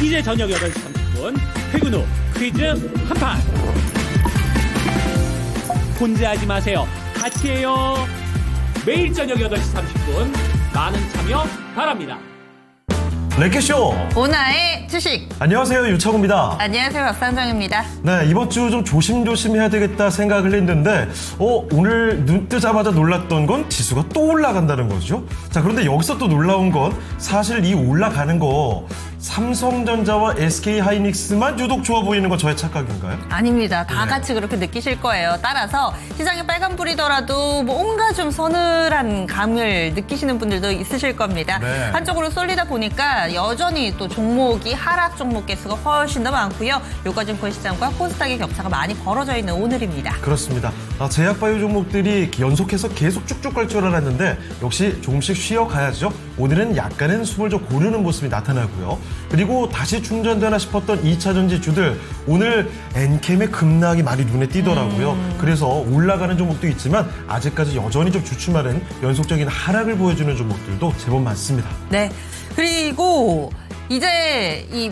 이제 저녁 8시 30분 퇴근 후 퀴즈 한판. 혼자 하지 마세요. 같이 해요. 매일 저녁 8시 30분 많은 참여 바랍니다. 랭킹쇼 오나의 주식. 안녕하세요, 유창호입니다. 안녕하세요, 박상정입니다. 네, 이번 주 좀 조심조심 해야 되겠다 생각을 했는데 오늘 눈 뜨자마자 놀랐던 건 지수가 또 올라간다는 거죠. 자, 그런데 여기서 또 놀라운 건 사실 이 올라가는 거 삼성전자와 SK하이닉스만 유독 좋아 보이는 건 저의 착각인가요? 아닙니다. 다 네. 같이 그렇게 느끼실 거예요. 따라서 시장에 빨간불이더라도 뭔가 좀 서늘한 감을 느끼시는 분들도 있으실 겁니다. 네. 한쪽으로 쏠리다 보니까 여전히 또 종목이 하락 종목 개수가 훨씬 더 많고요. 요가증권 시장과 코스닥의 격차가 많이 벌어져 있는 오늘입니다. 그렇습니다. 제약바이오 종목들이 연속해서 계속 쭉쭉 갈 줄 알았는데 역시 조금씩 쉬어가야죠. 오늘은 약간은 숨을 좀 고르는 모습이 나타나고요. 그리고 다시 충전되나 싶었던 2차전지주들 오늘 엔캠의 급락이 많이 눈에 띄더라고요. 그래서 올라가는 종목도 있지만 아직까지 여전히 좀 주춤하는 연속적인 하락을 보여주는 종목들도 제법 많습니다. 네. 그리고 이제 이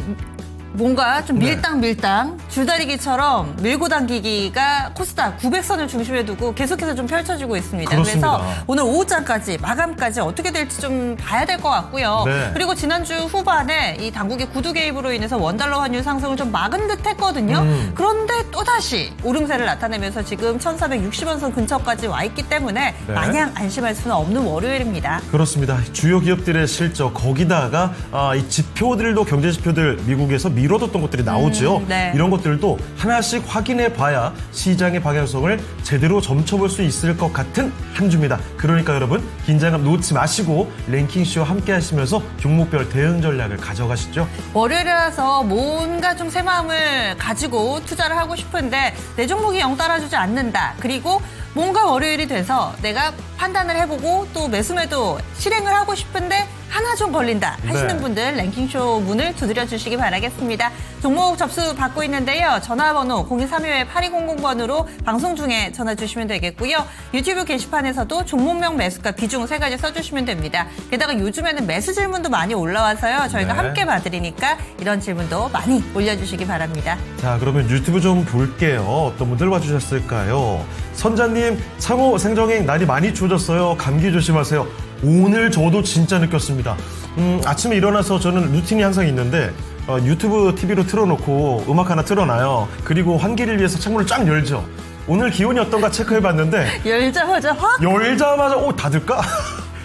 뭔가 좀 밀당 줄다리기처럼 밀고 당기기가 코스닥 900선을 중심에 두고 계속해서 좀 펼쳐지고 있습니다. 그렇습니다. 그래서 오늘 오후장까지 마감까지 어떻게 될지 좀 봐야 될 것 같고요. 네. 그리고 지난주 후반에 이 당국의 구두 개입으로 인해서 원달러 환율 상승을 좀 막은 듯 했거든요. 그런데 또다시 오름세를 나타내면서 지금 1460원 선 근처까지 와 있기 때문에 네. 마냥 안심할 수는 없는 월요일입니다. 그렇습니다. 주요 기업들의 실적 거기다가 이 지표들도 경제 지표들 미국에서 미뤄뒀던 것들이 나오죠. 네. 이런 것들도 하나씩 확인해 봐야 시장의 방향성을 제대로 점쳐볼 수 있을 것 같은 한 주입니다. 그러니까 여러분 긴장감 놓지 마시고 랭킹쇼와 함께 하시면서 종목별 대응 전략을 가져가시죠. 월요일이라서 뭔가 좀 새 마음을 가지고 투자를 하고 싶은데 내 종목이 영 따라주지 않는다. 그리고 뭔가 월요일이 돼서 내가 판단을 해보고 또 매수매도 실행을 하고 싶은데 하나 좀 걸린다 하시는 네. 분들 랭킹쇼 문을 두드려 주시기 바라겠습니다. 종목 접수 받고 있는데요. 전화번호 0232-8200번으로 방송 중에 전화 주시면 되겠고요. 유튜브 게시판에서도 종목명 매수가 비중 3가지 써주시면 됩니다. 게다가 요즘에는 매수 질문도 많이 올라와서요. 저희가 네. 함께 봐드리니까 이런 질문도 많이 올려주시기 바랍니다. 자, 그러면 유튜브 좀 볼게요. 어떤 분들 와주셨을까요? 선자님, 창호 생정행 날이 많이 추워졌어요. 감기 조심하세요. 오늘 저도 진짜 느꼈습니다. 아침에 일어나서 저는 루틴이 항상 있는데 유튜브 TV로 틀어놓고 음악 하나 틀어놔요. 그리고 환기를 위해서 창문을 쫙 열죠. 오늘 기온이 어떤가 체크해봤는데 열자마자 확? 열자마자 닫을까?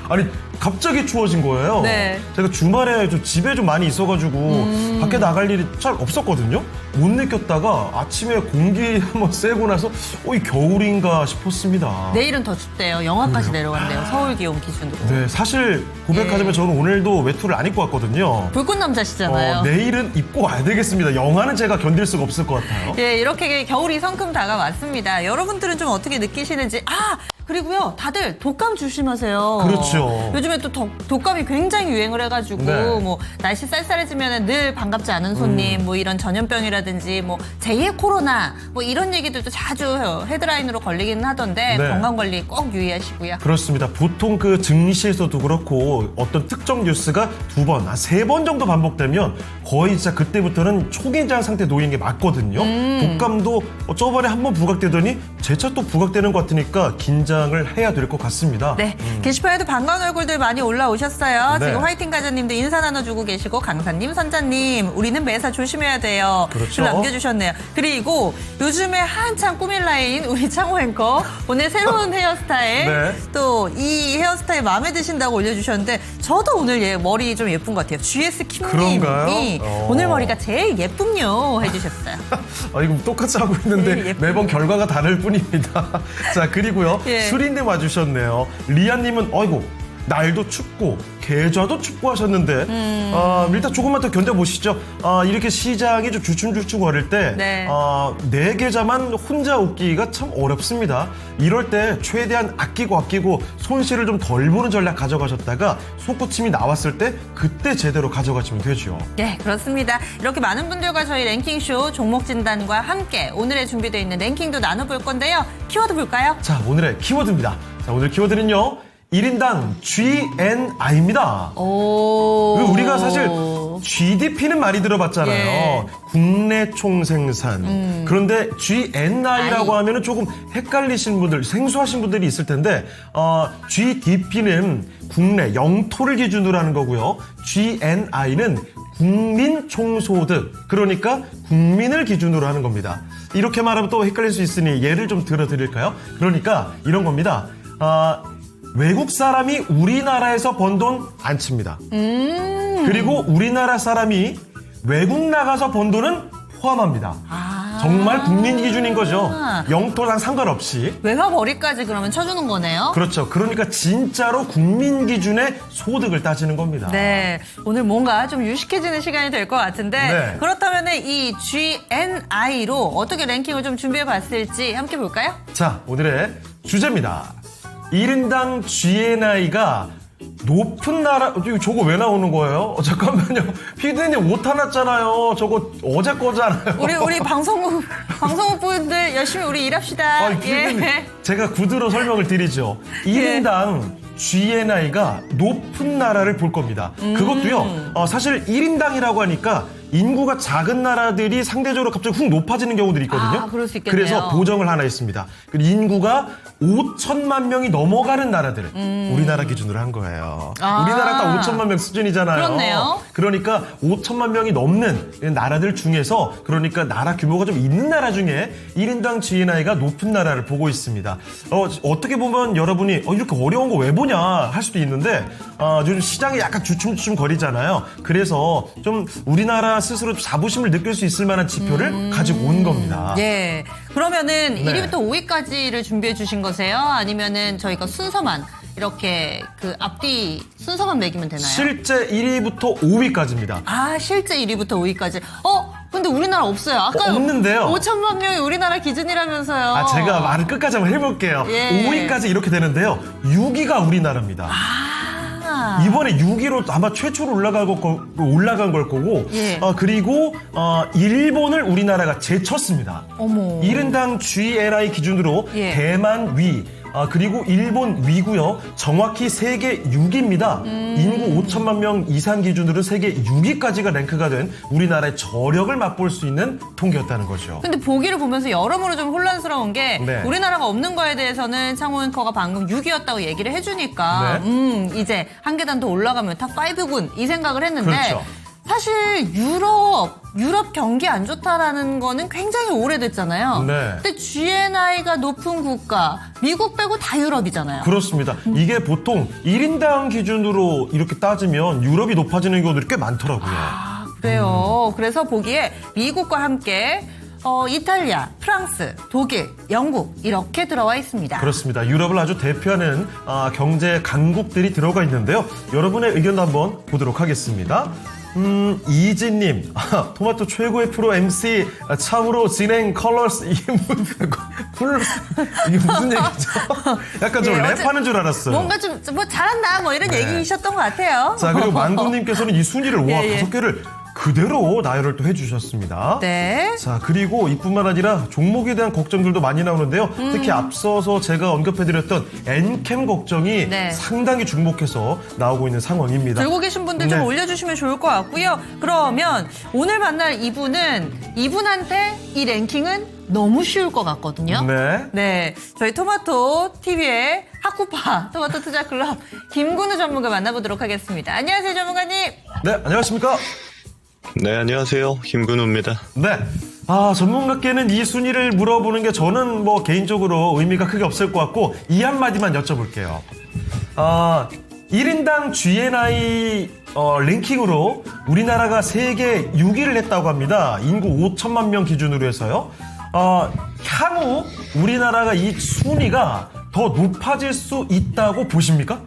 아니 갑자기 추워진 거예요. 네. 제가 주말에 좀 집에 좀 많이 있어가지고 밖에 나갈 일이 잘 없었거든요. 못 느꼈다가 아침에 공기 한번 쐬고 나서 이 겨울인가 싶었습니다. 내일은 더 춥대요. 영하까지 내려간대요. 서울 기온 기준으로. 네, 사실 고백하자면 저는 오늘도 외투를 안 입고 왔거든요. 불꽃 남자시잖아요. 내일은 입고 와야 되겠습니다. 영하는 제가 견딜 수가 없을 것 같아요. 예, 이렇게 겨울이 성큼 다가왔습니다. 여러분들은 좀 어떻게 느끼시는지. 그리고요, 다들 독감 조심하세요. 그렇죠. 요즘에 또 독감이 굉장히 유행을 해가지고, 네. 날씨 쌀쌀해지면 늘 반갑지 않은 손님, 이런 전염병이라든지, 제2의 코로나, 이런 얘기들도 자주 헤드라인으로 걸리기는 하던데, 네. 건강관리 꼭 유의하시고요. 그렇습니다. 보통 그 증시에서도 그렇고 어떤 특정 뉴스가 2번, 3번 정도 반복되면 거의 진짜 그때부터는 초긴장 상태에 놓이는 게 맞거든요. 독감도 저번에 한번 부각되더니 재차 또 부각되는 것 같으니까 긴장을 해야 될 것 같습니다. 네, 게시판에도 반가운 얼굴들 많이 올라오셨어요. 네. 지금 화이팅 가자님도 인사 나눠주고 계시고 강사님, 선자님 우리는 매사 조심해야 돼요. 그렇죠. 글 남겨주셨네요. 그리고 요즘에 한창 꾸밀 라인 우리 창호 앵커 오늘 새로운 헤어스타일 네. 또 이 헤어스타일 마음에 드신다고 올려주셨는데 저도 오늘 머리 좀 예쁜 것 같아요. GS 킴님이 그런가요? 오늘 머리가 제일 예쁨요 해주셨어요. 이거 똑같이 하고 있는데 예, 예쁘네. 매번 결과가 다를 뿐입니다. 자, 그리고요. 예. 수린님 와주셨네요. 리아님은 날도 춥고 계좌도 춥고 하셨는데 일단 조금만 더 견뎌보시죠. 이렇게 시장이 좀 주춤주춤거릴 때 네. 내 계좌만 혼자 웃기기가 참 어렵습니다. 이럴 때 최대한 아끼고 손실을 좀 덜 보는 전략 가져가셨다가 속구침이 나왔을 때 그때 제대로 가져가시면 되죠. 네, 그렇습니다. 이렇게 많은 분들과 저희 랭킹쇼 종목 진단과 함께 오늘의 준비되어 있는 랭킹도 나눠볼 건데요. 키워드 볼까요? 자, 오늘의 키워드입니다. 자, 오늘 키워드는요. 1인당 GNI입니다. 오. 우리가 사실 GDP는 많이 들어봤잖아요. 예. 국내 총생산. 그런데 GNI라고 하면은 조금 헷갈리신 분들, 생소하신 분들이 있을 텐데, GDP는 국내 영토를 기준으로 하는 거고요. GNI는 국민 총소득, 그러니까 국민을 기준으로 하는 겁니다. 이렇게 말하면 또 헷갈릴 수 있으니 예를 좀 들어드릴까요? 그러니까 이런 겁니다. 외국 사람이 우리나라에서 번 돈 안 칩니다. 그리고 우리나라 사람이 외국 나가서 번 돈은 포함합니다. 정말 국민 기준인 거죠. 영토랑 상관없이. 외화벌이까지 그러면 쳐주는 거네요. 그렇죠. 그러니까 진짜로 국민 기준의 소득을 따지는 겁니다. 네, 오늘 뭔가 좀 유식해지는 시간이 될 것 같은데 네. 그렇다면 이 GNI로 어떻게 랭킹을 좀 준비해봤을지 함께 볼까요? 자, 오늘의 주제입니다. 1인당 GNI가 높은 나라, 저거 왜 나오는 거예요? 잠깐만요. 피디님 오타 났잖아요. 저거 어제 거잖아요. 우리 방송국 분들 열심히 우리 일합시다. 피디님, 제가 구두로 설명을 드리죠. 1인당 GNI가 높은 나라를 볼 겁니다. 그것도요, 사실 1인당이라고 하니까 인구가 작은 나라들이 상대적으로 갑자기 훅 높아지는 경우들이 있거든요. 그럴 수 있겠네요. 그래서 보정을 하나 있습니다. 인구가 5천만 명이 넘어가는 나라들, 우리나라 기준으로 한 거예요. 우리나라 딱 5천만 명 수준이잖아요. 그렇네요. 그러니까 5천만 명이 넘는 나라들 중에서, 그러니까 나라 규모가 좀 있는 나라 중에 1인당 GNI가 높은 나라를 보고 있습니다. 어떻게 보면 여러분이 이렇게 어려운 거 왜 보냐 할 수도 있는데, 요즘 시장이 약간 주춤주춤 거리잖아요. 그래서 좀 우리나라 스스로 자부심을 느낄 수 있을 만한 지표를 가지고 온 겁니다. 예. 그러면은 네. 1위부터 5위까지를 준비해 주신 거세요? 아니면은 저희가 순서만 이렇게 그 앞뒤 순서만 매기면 되나요? 실제 1위부터 5위까지입니다. 실제 1위부터 5위까지. 근데 우리나라 없어요. 아까 없는데요. 5천만 명이 우리나라 기준이라면서요. 제가 말을 끝까지 한번 해볼게요. 예. 5위까지 이렇게 되는데요. 6위가 우리나라입니다. 이번에 6위로 아마 최초로 올라간 걸 거고, 예. 그리고 일본을 우리나라가 제쳤습니다. 어머. 1인당 GNI 기준으로 예. 대만 위, 그리고 일본 위고요. 정확히 세계 6위입니다. 인구 5천만 명 이상 기준으로 세계 6위까지가 랭크가 된 우리나라의 저력을 맛볼 수 있는 통계였다는 거죠. 근데 보기를 보면서 여러모로 좀 혼란스러운 게 네. 우리나라가 없는 거에 대해서는 창호 앵커가 방금 6위였다고 얘기를 해주니까 이제 한 계단 더 올라가면 탑5군 이 생각을 했는데 그렇죠. 사실 유럽 경기 안 좋다라는 거는 굉장히 오래됐잖아요. 네. 근데 GNI가 높은 국가 미국 빼고 다 유럽이잖아요. 그렇습니다. 이게 보통 1인당 기준으로 이렇게 따지면 유럽이 높아지는 경우들이 꽤 많더라고요. 그래요. 그래서 보기에 미국과 함께 이탈리아, 프랑스, 독일, 영국 이렇게 들어와 있습니다. 그렇습니다. 유럽을 아주 대표하는 경제 강국들이 들어가 있는데요. 여러분의 의견도 한번 보도록 하겠습니다. 이진님, 토마토 최고의 프로 MC, 참으로 진행 컬러스, 이게 무슨 얘기죠? 약간 좀 랩하는 줄 알았어요. 뭔가 좀 잘한다 이런 얘기이셨던 것 같아요. 자, 그리고 만구님께서는 이 순위를 예. 5개를 그대로 나열을 또 해주셨습니다. 네. 자, 그리고 이뿐만 아니라 종목에 대한 걱정들도 많이 나오는데요. 특히 앞서서 제가 언급해드렸던 엔캠 걱정이 네. 상당히 주목해서 나오고 있는 상황입니다. 들고 계신 분들 좀 네. 올려주시면 좋을 것 같고요. 그러면 오늘 만날 이분한테 이 랭킹은 너무 쉬울 것 같거든요. 네. 저희 토마토 TV의 하쿠파 토마토 투자 클럽 김근우 전문가 만나보도록 하겠습니다. 안녕하세요, 전문가님. 네, 안녕하십니까? 네, 안녕하세요. 김근우입니다. 네. 전문가께는 이 순위를 물어보는 게 저는 개인적으로 의미가 크게 없을 것 같고, 이 한마디만 여쭤볼게요. 1인당 GNI 랭킹으로 우리나라가 세계 6위를 했다고 합니다. 인구 5천만 명 기준으로 해서요. 향후 우리나라가 이 순위가 더 높아질 수 있다고 보십니까?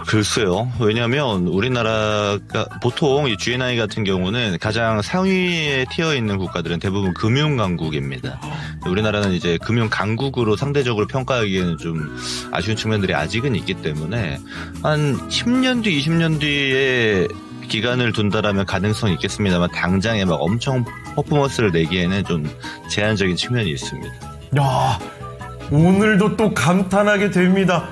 글쎄요. 왜냐면 우리나라가 보통 이 GNI 같은 경우는 가장 상위에 티어 있는 국가들은 대부분 금융 강국입니다. 우리나라는 이제 금융 강국으로 상대적으로 평가하기에는 좀 아쉬운 측면들이 아직은 있기 때문에 한 10년 뒤, 20년 뒤에 기간을 둔다라면 가능성이 있겠습니다만 당장에 막 엄청 퍼포먼스를 내기에는 좀 제한적인 측면이 있습니다. 야, 오늘도 또 감탄하게 됩니다.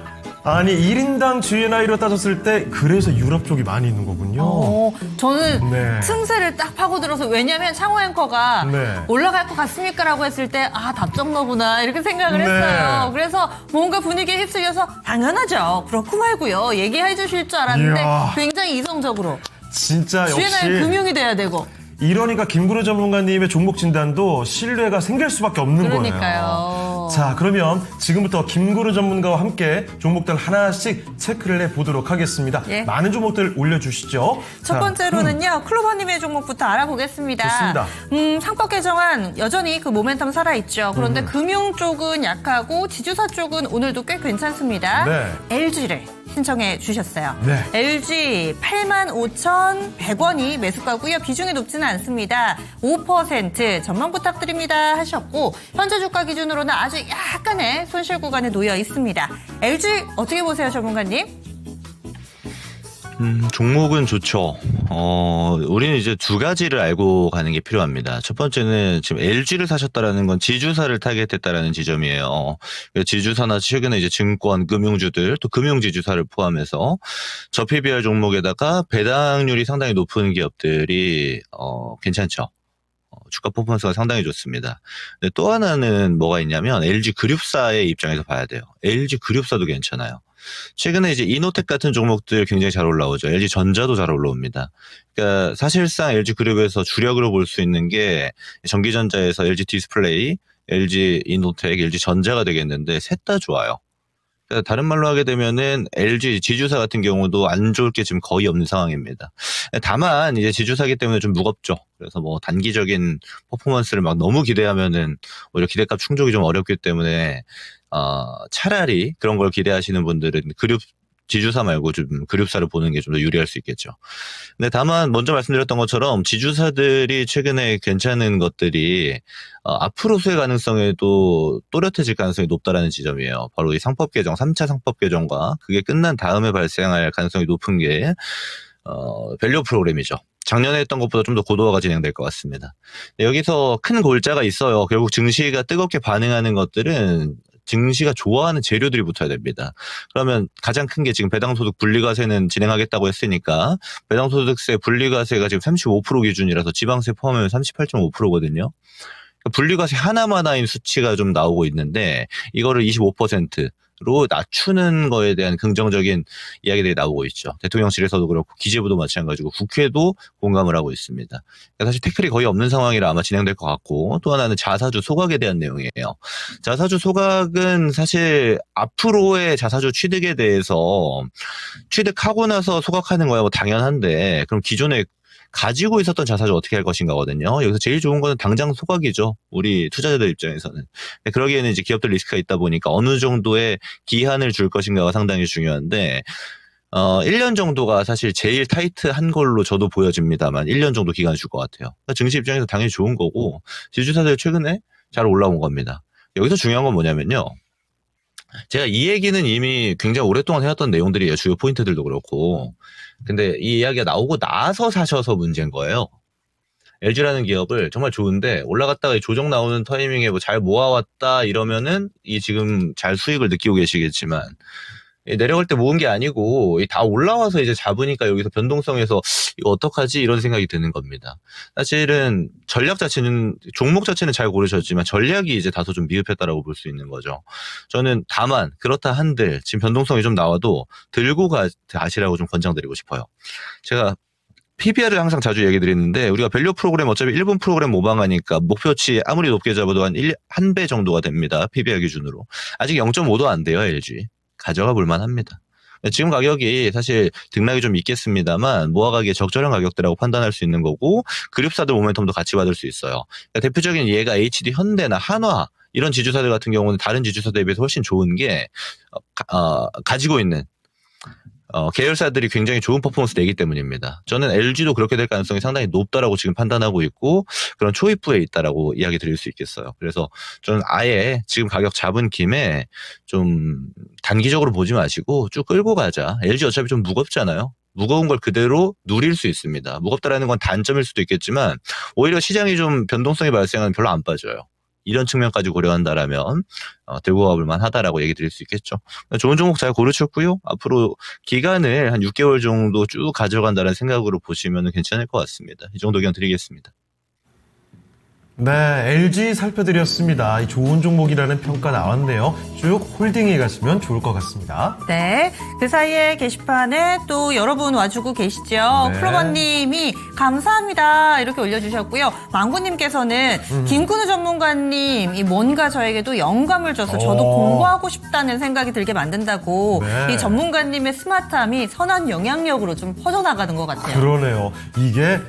아니 1인당 주의 나이로 따졌을 때 그래서 유럽 쪽이 많이 있는 거군요. 저는 네. 틈새를 딱 파고들어서 왜냐면 창호 앵커가 네. 올라갈 것 같습니까? 라고 했을 때 답정너구나 이렇게 생각을 네. 했어요. 그래서 뭔가 분위기에 휩쓸려서 당연하죠. 그렇고 말고요. 얘기해 주실 줄 알았는데 이야. 굉장히 이성적으로 진짜 주의 나이 역시 금융이 돼야 되고 이러니까 김구루 전문가님의 종목 진단도 신뢰가 생길 수밖에 없는 그러니까요. 거예요. 자, 그러면 지금부터 김구루 전문가와 함께 종목들 하나씩 체크를 해보도록 하겠습니다. 예. 많은 종목들 올려주시죠. 첫 자, 번째로는요, 클로버님의 종목부터 알아보겠습니다. 좋습니다. 상법 개정안 여전히 그 모멘텀 살아있죠. 그런데 금융 쪽은 약하고 지주사 쪽은 오늘도 꽤 괜찮습니다. 네. LG를 신청해 주셨어요. 네. LG 85,100원이 매수가고요. 비중이 높지는 않습니다. 5% 전망 부탁드립니다 하셨고 현재 주가 기준으로는 아직 약간의 손실 구간에 놓여 있습니다. LG 어떻게 보세요, 전문가님? 종목은 좋죠. 우리는 이제 두 가지를 알고 가는 게 필요합니다. 첫 번째는 지금 LG를 사셨다라는 건 지주사를 타겟했다라는 지점이에요. 지주사나 최근에 이제 증권, 금융주들, 또 금융지주사를 포함해서 저PBR 종목에다가 배당률이 상당히 높은 기업들이, 괜찮죠. 주가 퍼포먼스가 상당히 좋습니다. 근데 또 하나는 뭐가 있냐면 LG 그룹사의 입장에서 봐야 돼요. LG 그룹사도 괜찮아요. 최근에 이제 이노텍 같은 종목들 굉장히 잘 올라오죠. LG 전자도 잘 올라옵니다. 그러니까 사실상 LG 그룹에서 주력으로 볼 수 있는 게 전기전자에서 LG 디스플레이, LG 이노텍, LG 전자가 되겠는데 셋 다 좋아요. 그러니까 다른 말로 하게 되면은 LG 지주사 같은 경우도 안 좋을 게 지금 거의 없는 상황입니다. 다만 이제 지주사기 때문에 좀 무겁죠. 그래서 뭐 단기적인 퍼포먼스를 막 너무 기대하면은 오히려 기대값 충족이 좀 어렵기 때문에 차라리 그런 걸 기대하시는 분들은 그룹 지주사 말고 좀 그룹사를 보는 게 좀 더 유리할 수 있겠죠. 근데 다만 먼저 말씀드렸던 것처럼 지주사들이 최근에 괜찮은 것들이 앞으로 수혜 가능성에도 또렷해질 가능성이 높다라는 지점이에요. 바로 이 상법 개정, 3차 상법 개정과 그게 끝난 다음에 발생할 가능성이 높은 게 밸류 프로그램이죠. 작년에 했던 것보다 좀 더 고도화가 진행될 것 같습니다. 여기서 큰 골자가 있어요. 결국 증시가 뜨겁게 반응하는 것들은 증시가 좋아하는 재료들이 붙어야 됩니다. 그러면 가장 큰 게 지금 배당소득 분리과세는 진행하겠다고 했으니까 배당소득세 분리과세가 지금 35% 기준이라서 지방세 포함하면 38.5%거든요. 분리과세 하나만인 수치가 좀 나오고 있는데 이거를 25%로 낮추는 거에 대한 긍정적인 이야기들이 나오고 있죠. 대통령실에서도 그렇고 기재부도 마찬가지고 국회도 공감을 하고 있습니다. 그러니까 사실 태클이 거의 없는 상황이라 아마 진행될 것 같고 또 하나는 자사주 소각에 대한 내용이에요. 자사주 소각은 사실 앞으로의 자사주 취득에 대해서 취득하고 나서 소각하는 거야 뭐 당연한데 그럼 기존에 가지고 있었던 자사주 어떻게 할 것인가거든요. 여기서 제일 좋은 거는 당장 소각이죠. 우리 투자자들 입장에서는. 그러기에는 이제 기업들 리스크가 있다 보니까 어느 정도의 기한을 줄 것인가가 상당히 중요한데 1년 정도가 사실 제일 타이트한 걸로 저도 보여집니다만 1년 정도 기간을 줄 것 같아요. 그러니까 증시 입장에서 당연히 좋은 거고 지주사들 최근에 잘 올라온 겁니다. 여기서 중요한 건 뭐냐면요. 제가 이 얘기는 이미 굉장히 오랫동안 해왔던 내용들이에요. 주요 포인트들도 그렇고. 근데 이 이야기가 나오고 나서 사셔서 문제인 거예요. LG라는 기업을 정말 좋은데 올라갔다가 조정 나오는 타이밍에 뭐 잘 모아왔다 이러면은 이 지금 잘 수익을 느끼고 계시겠지만 내려갈 때 모은 게 아니고 다 올라와서 이제 잡으니까 여기서 변동성에서 이거 어떡하지 이런 생각이 드는 겁니다. 사실은 전략 자체는 종목 자체는 잘 고르셨지만 전략이 이제 다소 좀 미흡했다라고 볼 수 있는 거죠. 저는 다만 그렇다 한들 지금 변동성이 좀 나와도 들고 가시라고 좀 권장드리고 싶어요. 제가 PBR을 항상 자주 얘기 드리는데 우리가 밸류 프로그램 어차피 1분 프로그램 모방하니까 목표치 아무리 높게 잡아도 한 배 정도가 됩니다. PBR 기준으로. 아직 0.5도 안 돼요, LG. 가져가 볼만 합니다. 지금 가격이 사실 등락이 좀 있겠습니다만 모아가기에 적절한 가격대라고 판단할 수 있는 거고 그룹사들 모멘텀도 같이 받을 수 있어요. 그러니까 대표적인 예가 HD 현대나 한화 이런 지주사들 같은 경우는 다른 지주사들에 비해서 훨씬 좋은 게 가지고 있는 계열사들이 굉장히 좋은 퍼포먼스 내기 때문입니다. 저는 LG도 그렇게 될 가능성이 상당히 높다라고 지금 판단하고 있고 그런 초입부에 있다라고 이야기 드릴 수 있겠어요. 그래서 저는 아예 지금 가격 잡은 김에 좀 단기적으로 보지 마시고 쭉 끌고 가자. LG 어차피 좀 무겁잖아요. 무거운 걸 그대로 누릴 수 있습니다. 무겁다라는 건 단점일 수도 있겠지만 오히려 시장이 좀 변동성이 발생하면 별로 안 빠져요. 이런 측면까지 고려한다라면 들고 가볼 만하다라고 얘기 드릴 수 있겠죠. 좋은 종목 잘 고르셨고요. 앞으로 기간을 한 6개월 정도 쭉 가져간다는 생각으로 보시면 괜찮을 것 같습니다. 이 정도 의견 드리겠습니다. 네, LG 살펴드렸습니다. 이 좋은 종목이라는 평가 나왔네요. 쭉 홀딩해 가시면 좋을 것 같습니다. 네. 그 사이에 게시판에 또 여러분 와주고 계시죠. 네. 플로버님이 감사합니다. 이렇게 올려주셨고요. 망구님께서는 김근우 전문가님, 뭔가 저에게도 영감을 줘서 저도 공부하고 싶다는 생각이 들게 만든다고 네. 이 전문가님의 스마트함이 선한 영향력으로 좀 퍼져나가는 것 같아요. 그러네요. 이게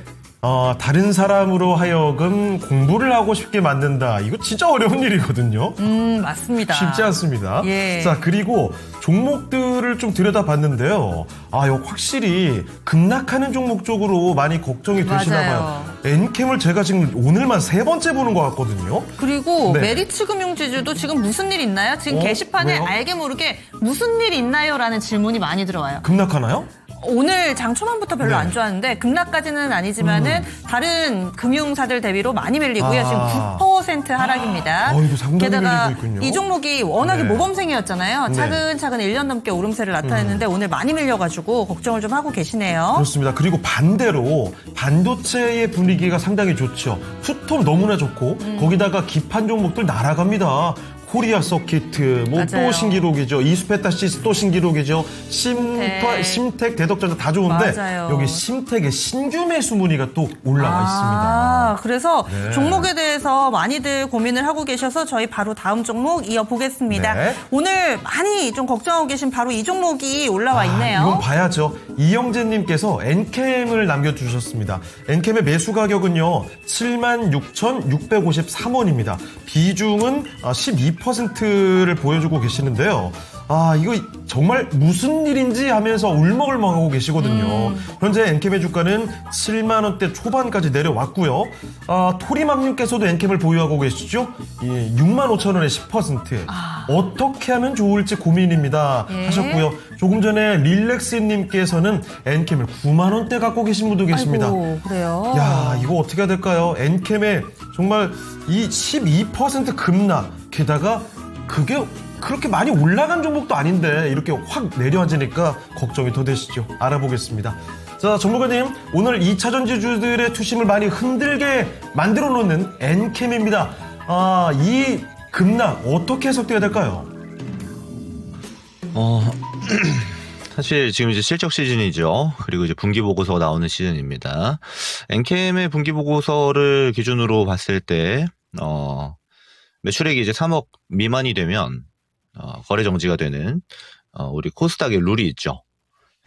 다른 사람으로 하여금 공부를 하고 싶게 만든다. 이거 진짜 어려운 일이거든요. 맞습니다. 쉽지 않습니다. 예. 자, 그리고 종목들을 좀 들여다봤는데요. 이거 확실히 급락하는 종목 쪽으로 많이 걱정이 되시나 맞아요. 봐요. 엔캠을 제가 지금 오늘만 3번째 보는 것 같거든요. 그리고 네. 메리츠금융지주도 지금 무슨 일 있나요? 지금 게시판에 왜요? 알게 모르게 무슨 일 있나요? 라는 질문이 많이 들어와요. 급락하나요? 오늘 장 초반부터 별로 네. 안 좋았는데 급락까지는 아니지만은 다른 금융사들 대비로 많이 밀리고요. 지금 9% 하락입니다. 이거 상당히 게다가 밀리고 있군요. 이 종목이 워낙에 네. 모범생이었잖아요. 네. 차근차근 1년 넘게 오름세를 나타냈는데 오늘 많이 밀려가지고 걱정을 좀 하고 계시네요. 그렇습니다. 그리고 반대로 반도체의 분위기가 상당히 좋죠. 투톱 너무나 좋고 거기다가 기판 종목들 날아갑니다. 코리아 서키트, 뭐 또 맞아요. 신기록이죠. 이수페타시스 또 신기록이죠. 심텍, 대덕전자 다 좋은데 맞아요. 여기 심텍의 신규 매수 문의가 또 올라와 있습니다. 그래서 네. 종목에 대해서 많이들 고민을 하고 계셔서 저희 바로 다음 종목 이어보겠습니다. 네. 오늘 많이 좀 걱정하고 계신 바로 이 종목이 올라와 있네요. 이건 봐야죠. 이영재님께서 엔캠을 남겨주셨습니다. 엔캠의 매수 가격은요, 76,653원입니다. 비중은 12%를 보여주고 계시는데요. 이거 정말 무슨 일인지 하면서 울먹울먹하고 계시거든요. 현재 엔캠의 주가는 7만 원대 초반까지 내려왔고요. 토리맘님께서도 엔캠을 보유하고 계시죠? 6만 5천 원에 10%. 어떻게 하면 좋을지 고민입니다. 예. 하셨고요. 조금 전에 릴렉스님께서는 엔캠을 9만 원대 갖고 계신 분도 계십니다. 아이고, 그래요? 야, 이거 어떻게 해야 될까요? 엔캠의 정말 이 12% 급락, 게다가 그게 그렇게 많이 올라간 종목도 아닌데 이렇게 확 내려앉으니까 걱정이 더 되시죠. 알아보겠습니다. 자, 전문가님, 오늘 2차 전지주들의 투심을 많이 흔들게 만들어 놓는 엔캠입니다. 이 급락 어떻게 해석돼야 될까요? 사실 지금 이제 실적 시즌이죠. 그리고 이제 분기 보고서가 나오는 시즌입니다. 엔캠의 분기 보고서를 기준으로 봤을 때 매출액이 이제 3억 미만이 되면 거래 정지가 되는 우리 코스닥의 룰이 있죠.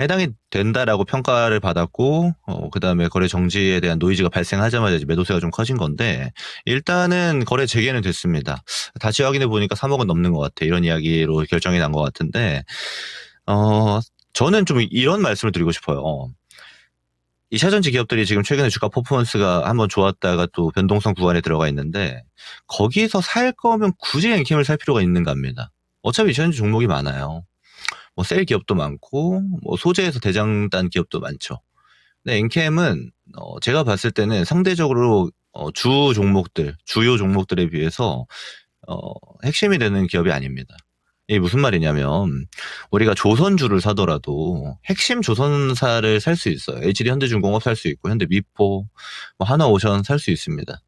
해당이 된다라고 평가를 받았고 그다음에 거래 정지에 대한 노이즈가 발생하자마자 이제 매도세가 좀 커진 건데 일단은 거래 재개는 됐습니다. 다시 확인해 보니까 3억은 넘는 것 같아. 이런 이야기로 결정이 난 것 같은데 저는 좀 이런 말씀을 드리고 싶어요. 2차 전지 기업들이 지금 최근에 주가 퍼포먼스가 한번 좋았다가 또 변동성 구간에 들어가 있는데 거기서 살 거면 굳이 엔캠을 살 필요가 있는가 합니다. 어차피 2차 전지 종목이 많아요. 뭐 셀 기업도 많고 뭐 소재에서 대장단 기업도 많죠. 근데 엔캠은 제가 봤을 때는 상대적으로 주요 종목들에 비해서 핵심이 되는 기업이 아닙니다. 이게 무슨 말이냐면 우리가 조선주를 사더라도 핵심 조선사를 살 수 있어요. HD 현대중공업 살 수 있고 현대미포, 뭐 하나오션 살 수 있습니다.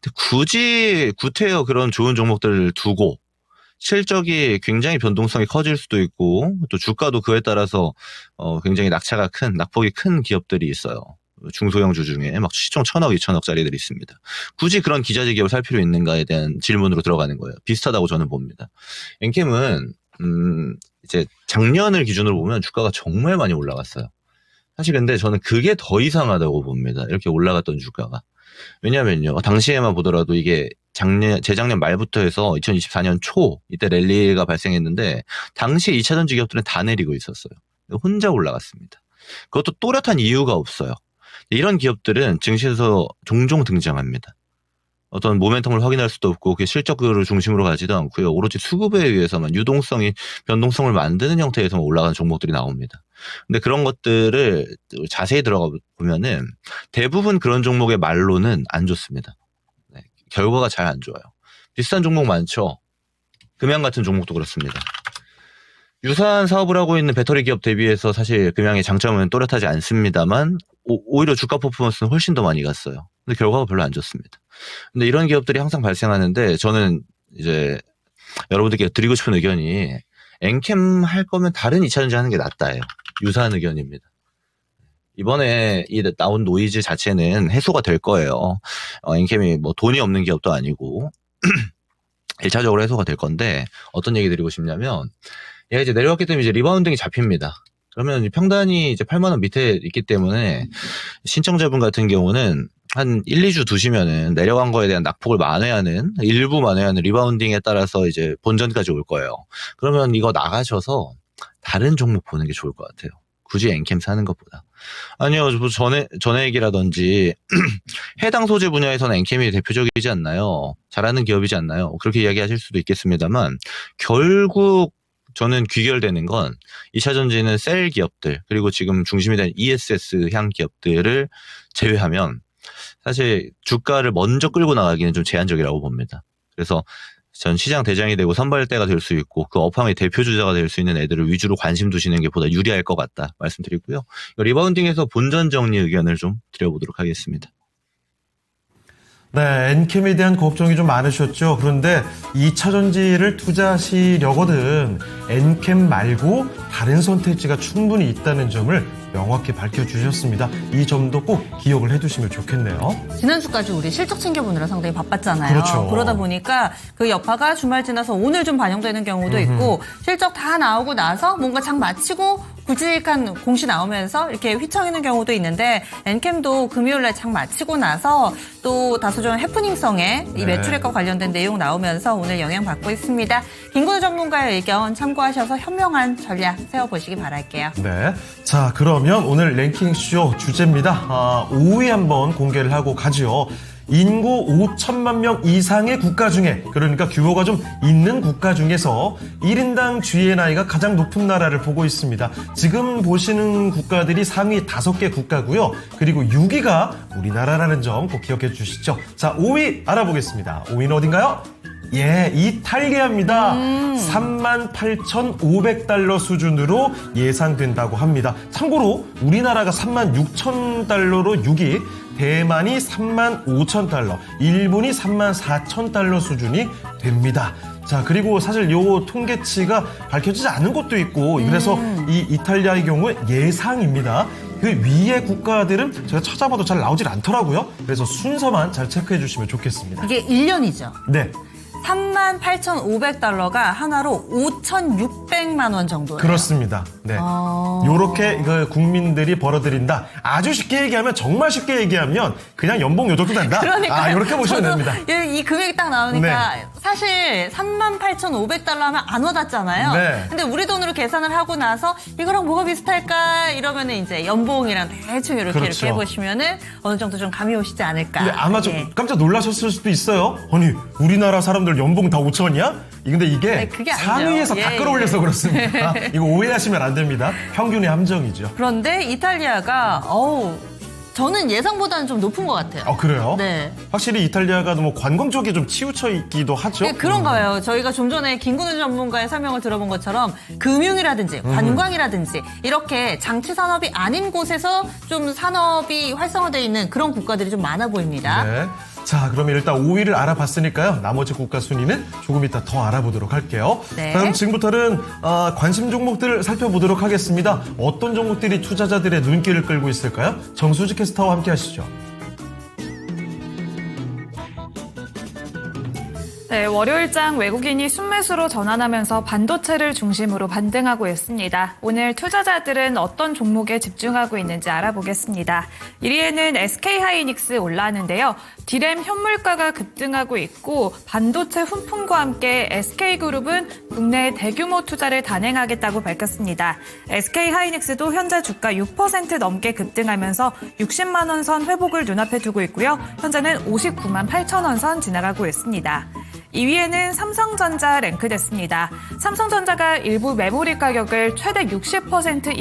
근데 굳이 구태여 그런 좋은 종목들을 두고 실적이 굉장히 변동성이 커질 수도 있고 또 주가도 그에 따라서 굉장히 낙폭이 큰 기업들이 있어요. 중소형주 중에 막 시총 1,000억, 2,000억짜리들이 있습니다. 굳이 그런 기자재 기업을 살 필요 있는가에 대한 질문으로 들어가는 거예요. 비슷하다고 저는 봅니다. 엔캠은 이제 작년을 기준으로 보면 주가가 정말 많이 올라갔어요. 사실 근데 저는 그게 더 이상하다고 봅니다. 이렇게 올라갔던 주가가. 왜냐면요. 당시에만 보더라도 이게 재작년 말부터 해서 2024년 초 이때 랠리가 발생했는데 당시 2차 전지 기업들은 다 내리고 있었어요. 혼자 올라갔습니다. 그것도 또렷한 이유가 없어요. 이런 기업들은 증시에서 종종 등장합니다. 어떤 모멘텀을 확인할 수도 없고 그게 실적을 중심으로 가지도 않고요. 오로지 수급에 의해서만 변동성을 만드는 형태에서만 올라가는 종목들이 나옵니다. 근데 그런 것들을 자세히 들어가 보면은 대부분 그런 종목의 말로는 안 좋습니다. 네, 결과가 잘 안 좋아요. 비슷한 종목 많죠. 금양 같은 종목도 그렇습니다. 유사한 사업을 하고 있는 배터리 기업 대비해서 사실 금양의 장점은 또렷하지 않습니다만 오히려 주가 퍼포먼스는 훨씬 더 많이 갔어요. 근데 결과가 별로 안 좋습니다. 근데 이런 기업들이 항상 발생하는데 저는 이제 여러분들께 드리고 싶은 의견이 엔캠 할 거면 다른 2차전지 하는 게 낫다예요. 유사한 의견입니다. 이번에 이 나온 노이즈 자체는 해소가 될 거예요. 엔캠이 뭐 돈이 없는 기업도 아니고 1차적으로 해소가 될 건데 어떤 얘기 드리고 싶냐면 얘가 이제 내려왔기 때문에 이제 리바운딩이 잡힙니다. 그러면 평단이 이제 8만 원 밑에 있기 때문에 신청자분 같은 경우는 한 1, 2주 두시면은 내려간 거에 대한 낙폭을 만회하는 일부 만회하는 리바운딩에 따라서 이제 본전까지 올 거예요. 그러면 이거 나가셔서 다른 종목 보는 게 좋을 것 같아요. 굳이 엔캠 사는 것보다. 아니요, 뭐 전해액이라든지 해당 소재 분야에서는 엔캠이 대표적이지 않나요? 잘하는 기업이지 않나요? 그렇게 이야기하실 수도 있겠습니다만 결국 저는 귀결되는 건 2차 전지는 셀 기업들 그리고 지금 중심이 된 ESS 향 기업들을 제외하면 사실 주가를 먼저 끌고 나가기는 좀 제한적이라고 봅니다. 그래서 전 시장 대장이 되고 선발대가 될 수 있고 그 업황의 대표 주자가 될 수 있는 애들을 위주로 관심 두시는 게 보다 유리할 것 같다 말씀드리고요. 리바운딩에서 본전 정리 의견을 좀 드려보도록 하겠습니다. 네, 엔캠에 대한 걱정이 좀 많으셨죠. 그런데 2차 전지를 투자하시려거든 엔캠 말고 다른 선택지가 충분히 있다는 점을 명확히 밝혀주셨습니다. 이 점도 꼭 기억을 해두시면 좋겠네요. 지난주까지 우리 실적 챙겨보느라 상당히 바빴잖아요. 그렇죠. 그러다 보니까 그 여파가 주말 지나서 오늘 좀 반영되는 경우도 있고 실적 다 나오고 나서 뭔가 장 마치고 굵직한 공시 나오면서 이렇게 휘청이는 경우도 있는데 엔캠도 금요일날 장 마치고 나서 또 다소 좀 해프닝성의 이 매출액과 관련된 내용 나오면서 오늘 영향받고 있습니다. 김근우 전문가의 의견 참고하셔서 현명한 전략 세워보시기 바랄게요. 네. 자, 그러면 오늘 랭킹쇼 주제입니다. 5위 한번 공개를 하고 가죠. 인구 5천만 명 이상의 국가 중에, 그러니까 규모가 좀 있는 국가 중에서 1인당 GNI가 가장 높은 나라를 보고 있습니다. 지금 보시는 국가들이 상위 5개 국가고요. 그리고 6위가 우리나라라는 점 꼭 기억해 주시죠. 자, 5위 알아보겠습니다. 5위는 어딘가요? 예, 이탈리아입니다. 38,500달러 수준으로 예상된다고 합니다. 참고로 우리나라가 36,000달러로 6위, 대만이 35,000달러, 일본이 34,000달러 수준이 됩니다. 자, 그리고 사실 요 통계치가 밝혀지지 않은 것도 있고, 그래서 이 이탈리아의 경우에 예상입니다. 그 위의 국가들은 제가 찾아봐도 잘 나오질 않더라고요. 그래서 순서만 잘 체크해 주시면 좋겠습니다. 이게 1년이죠. 네. 38,500달러가 하나로 5,600만 원 정도예요. 그렇습니다. 네. 요렇게 국민들이 벌어들인다. 아주 쉽게 얘기하면, 정말 쉽게 얘기하면 그냥 연봉 요 정도 된다. 그러니까 요렇게 보시면 됩니다. 이 금액이 딱 나오니까 네. 사실 38,500달러 하면 안 와닿잖아요. 네. 근데 우리 돈으로 계산을 하고 나서 이거랑 뭐가 비슷할까 이러면은 이제 연봉이랑 대충 이렇게 그렇죠. 이렇게 해보시면은 어느 정도 좀 감이 오시지 않을까. 근데 아마 좀 예. 깜짝 놀라셨을 수도 있어요. 아니, 우리나라 사람들 연봉 다 5천이야? 근데 이게 네, 그게 아니죠. 상위에서 다 예, 끌어올려서 예. 그렇습니다. 이거 오해하시면 안 됩니다. 평균의 함정이죠. 그런데 이탈리아가 저는 예상보다는 좀 높은 것 같아요. 그래요? 네. 확실히 이탈리아가 뭐 관광 쪽에 좀 치우쳐 있기도 하죠. 네, 그런가 봐요. 저희가 좀 전에 김근우 전문가의 설명을 들어본 것처럼 금융이라든지 관광이라든지 이렇게 장치 산업이 아닌 곳에서 좀 산업이 활성화되어 있는 그런 국가들이 좀 많아 보입니다. 네. 자, 그러면 일단 5위를 알아봤으니까요. 나머지 국가 순위는 조금 이따 더 알아보도록 할게요. 네. 그럼 지금부터는 관심 종목들을 살펴보도록 하겠습니다. 어떤 종목들이 투자자들의 눈길을 끌고 있을까요? 정수지 캐스터와 함께 하시죠. 네, 월요일장 외국인이 순매수로 전환하면서 반도체를 중심으로 반등하고 있습니다. 오늘 투자자들은 어떤 종목에 집중하고 있는지 알아보겠습니다. 1위에는 SK하이닉스 올라왔는데요. 디램 현물가가 급등하고 있고 반도체 훈풍과 함께 SK그룹은 국내에 대규모 투자를 단행하겠다고 밝혔습니다. SK하이닉스도 현재 주가 6% 넘게 급등하면서 60만 원 선 회복을 눈앞에 두고 있고요. 현재는 59만 8천 원 선 지나가고 있습니다. 2위에는 삼성전자 랭크됐습니다. 삼성전자가 일부 메모리 가격을 최대 60%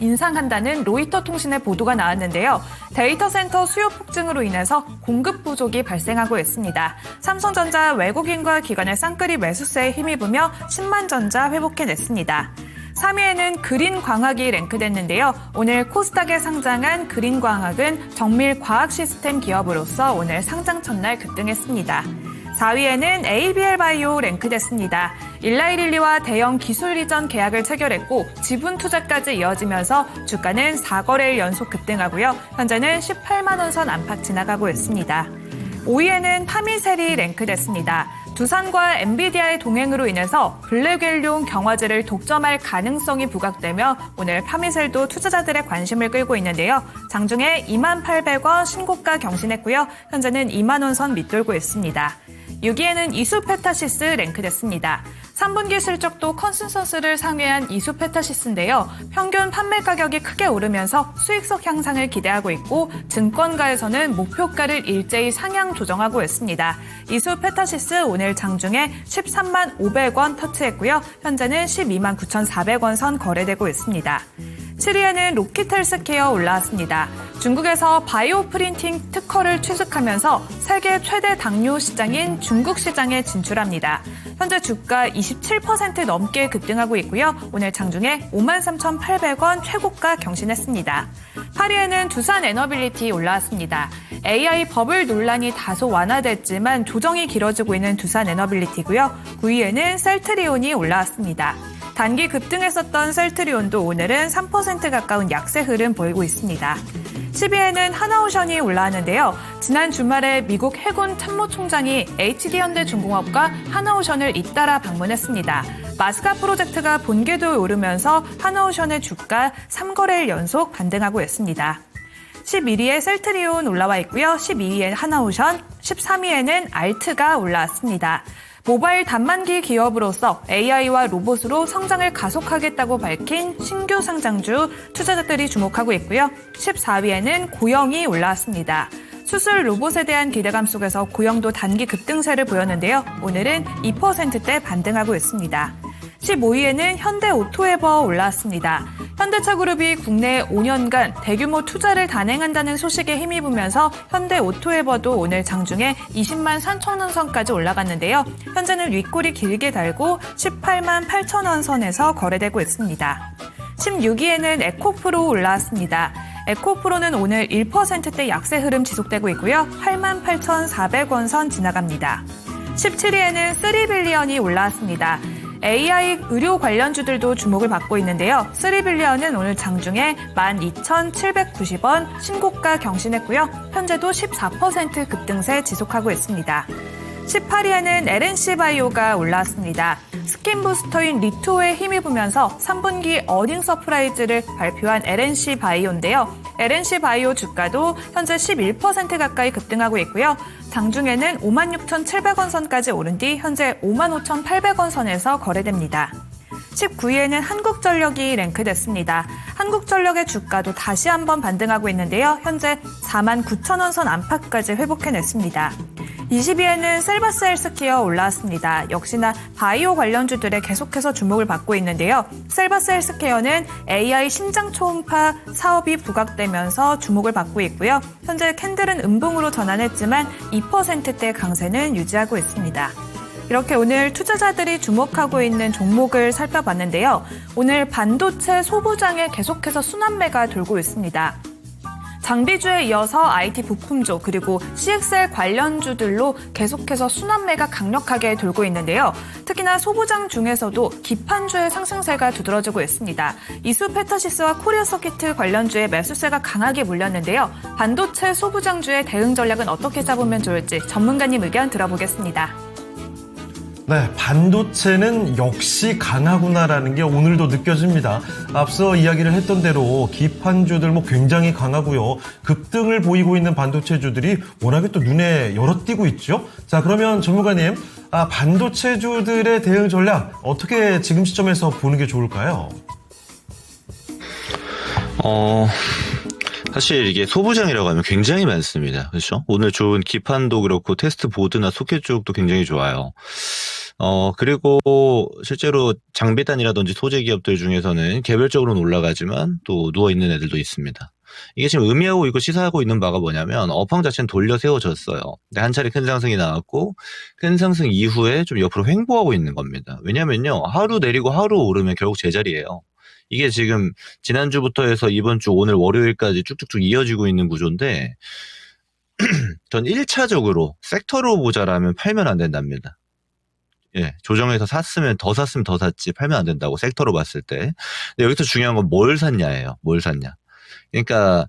인상한다는 로이터 통신의 보도가 나왔는데요. 데이터 센터 수요 폭증으로 인해서 공급 부족이 발생하고 있습니다. 삼성전자 외국인과 기관의 쌍끌이 매수세에 힘입으며 10만 전자 회복해냈습니다. 3위에는 그린광학이 랭크됐는데요. 오늘 코스닥에 상장한 그린광학은 정밀 과학 시스템 기업으로서 오늘 상장 첫날 급등했습니다. 4위에는 ABL바이오 랭크됐습니다. 일라이릴리와 대형 기술 이전 계약을 체결했고 지분 투자까지 이어지면서 주가는 4거래일 연속 급등하고요. 현재는 18만 원 선 안팎 지나가고 있습니다. 5위에는 파미셀이 랭크됐습니다. 두산과 엔비디아의 동행으로 인해서 블랙웰용 경화제를 독점할 가능성이 부각되며 오늘 파미셀도 투자자들의 관심을 끌고 있는데요. 장중에 28,800원 신고가 경신했고요. 현재는 2만 원 선 밑돌고 있습니다. 6위에는 이수페타시스 랭크됐습니다. 3분기 실적도 컨센서스를 상회한 이수페타시스인데요. 평균 판매 가격이 크게 오르면서 수익성 향상을 기대하고 있고 증권가에서는 목표가를 일제히 상향 조정하고 있습니다. 이수페타시스 오늘 장중에 13만 500원 터치했고요. 현재는 12만 9,400원 선 거래되고 있습니다. 7위에는 로키텔스케어 올라왔습니다. 중국에서 바이오 프린팅 특허를 취득하면서 세계 최대 당뇨 시장인 중국 시장에 진출합니다. 현재 주가 27% 넘게 급등하고 있고요. 오늘 장중에 53,800원 최고가 경신했습니다. 8위에는 두산에너빌리티 올라왔습니다. AI 버블 논란이 다소 완화됐지만 조정이 길어지고 있는 두산에너빌리티고요. 9위에는 셀트리온이 올라왔습니다. 단기 급등했었던 셀트리온도 오늘은 3% 가까운 약세 흐름 보이고 있습니다. 10위에는 하나오션이 올라왔는데요. 지난 주말에 미국 해군 참모총장이 HD현대중공업과 하나오션을 잇따라 방문했습니다. 마스카 프로젝트가 본궤도에 오르면서 하나오션의 주가 3거래일 연속 반등하고 있습니다. 11위에 셀트리온 올라와 있고요. 12위에 하나오션, 13위에는 알트가 올라왔습니다. 모바일 단말기 기업으로서 AI와 로봇으로 성장을 가속하겠다고 밝힌 신규 상장주 투자자들이 주목하고 있고요. 14위에는 고영이 올라왔습니다. 수술 로봇에 대한 기대감 속에서 고영도 단기 급등세를 보였는데요. 오늘은 2%대 반등하고 있습니다. 15위에는 현대오토에버 올라왔습니다. 현대차그룹이 국내에 5년간 대규모 투자를 단행한다는 소식에 힘입으면서 현대오토에버도 오늘 장중에 20만 3천 원 선까지 올라갔는데요. 현재는 윗골이 길게 달고 18만 8천 원 선에서 거래되고 있습니다. 16위에는 에코프로 올라왔습니다. 에코프로는 오늘 1%대 약세 흐름 지속되고 있고요. 8만 8,400원 선 지나갑니다. 17위에는 3빌리언이 올라왔습니다. AI 의료 관련주들도 주목을 받고 있는데요. 3빌리언은 오늘 장중에 12,790원 신고가 경신했고요. 현재도 14% 급등세 지속하고 있습니다. 18위에는 LNC바이오가 올라왔습니다. 스킨부스터인 리토에 힘입으면서 3분기 어닝 서프라이즈를 발표한 LNC바이오인데요. LNC바이오 주가도 현재 11% 가까이 급등하고 있고요. 장중에는 56,700원 선까지 오른 뒤 현재 55,800원 선에서 거래됩니다. 19위에는 한국전력이 랭크됐습니다. 한국전력의 주가도 다시 한번 반등하고 있는데요. 현재 49,000원 선 안팎까지 회복해냈습니다. 20위에는 셀바스 헬스케어 올라왔습니다. 역시나 바이오 관련주들에 계속해서 주목을 받고 있는데요. 셀바스 헬스케어는 AI 심장 초음파 사업이 부각되면서 주목을 받고 있고요. 현재 캔들은 음봉으로 전환했지만 2%대 강세는 유지하고 있습니다. 이렇게 오늘 투자자들이 주목하고 있는 종목을 살펴봤는데요. 오늘 반도체 소부장에 계속해서 순환매가 돌고 있습니다. 장비주에 이어서 IT 부품주 그리고 CXL 관련주들로 계속해서 순환매가 강력하게 돌고 있는데요. 특히나 소부장 중에서도 기판주의 상승세가 두드러지고 있습니다. 이수페타시스와 코리아서키트 관련주의 매수세가 강하게 몰렸는데요. 반도체 소부장주의 대응 전략은 어떻게 잡으면 좋을지 전문가님 의견 들어보겠습니다. 네, 반도체는 역시 강하구나라는 게 오늘도 느껴집니다. 앞서 이야기를 했던 대로 기판주들 굉장히 강하고요. 급등을 보이고 있는 반도체주들이 워낙에 또 눈에 열어띄고 있죠. 자, 그러면 전문가님, 반도체주들의 대응 전략 어떻게 지금 시점에서 보는 게 좋을까요? 사실 이게 소부장이라고 하면 굉장히 많습니다. 그렇죠? 오늘 좋은 기판도 그렇고 테스트 보드나 소켓 쪽도 굉장히 좋아요. 그리고 실제로 장비단이라든지 소재 기업들 중에서는 개별적으로는 올라가지만 또 누워있는 애들도 있습니다. 이게 지금 의미하고 있고 시사하고 있는 바가 뭐냐면 업황 자체는 돌려 세워졌어요. 근데 한 차례 큰 상승이 나왔고 큰 상승 이후에 좀 옆으로 횡보하고 있는 겁니다. 왜냐면요. 하루 내리고 하루 오르면 결국 제자리예요. 이게 지금 지난주부터 해서 이번 주 오늘 월요일까지 쭉쭉쭉 이어지고 있는 구조인데 전 1차적으로 섹터로 보자라면 팔면 안 된답니다. 예, 조정해서 샀으면 더 샀지 팔면 안 된다고 섹터로 봤을 때. 근데 여기서 중요한 건 뭘 샀냐예요. 뭘 샀냐. 그러니까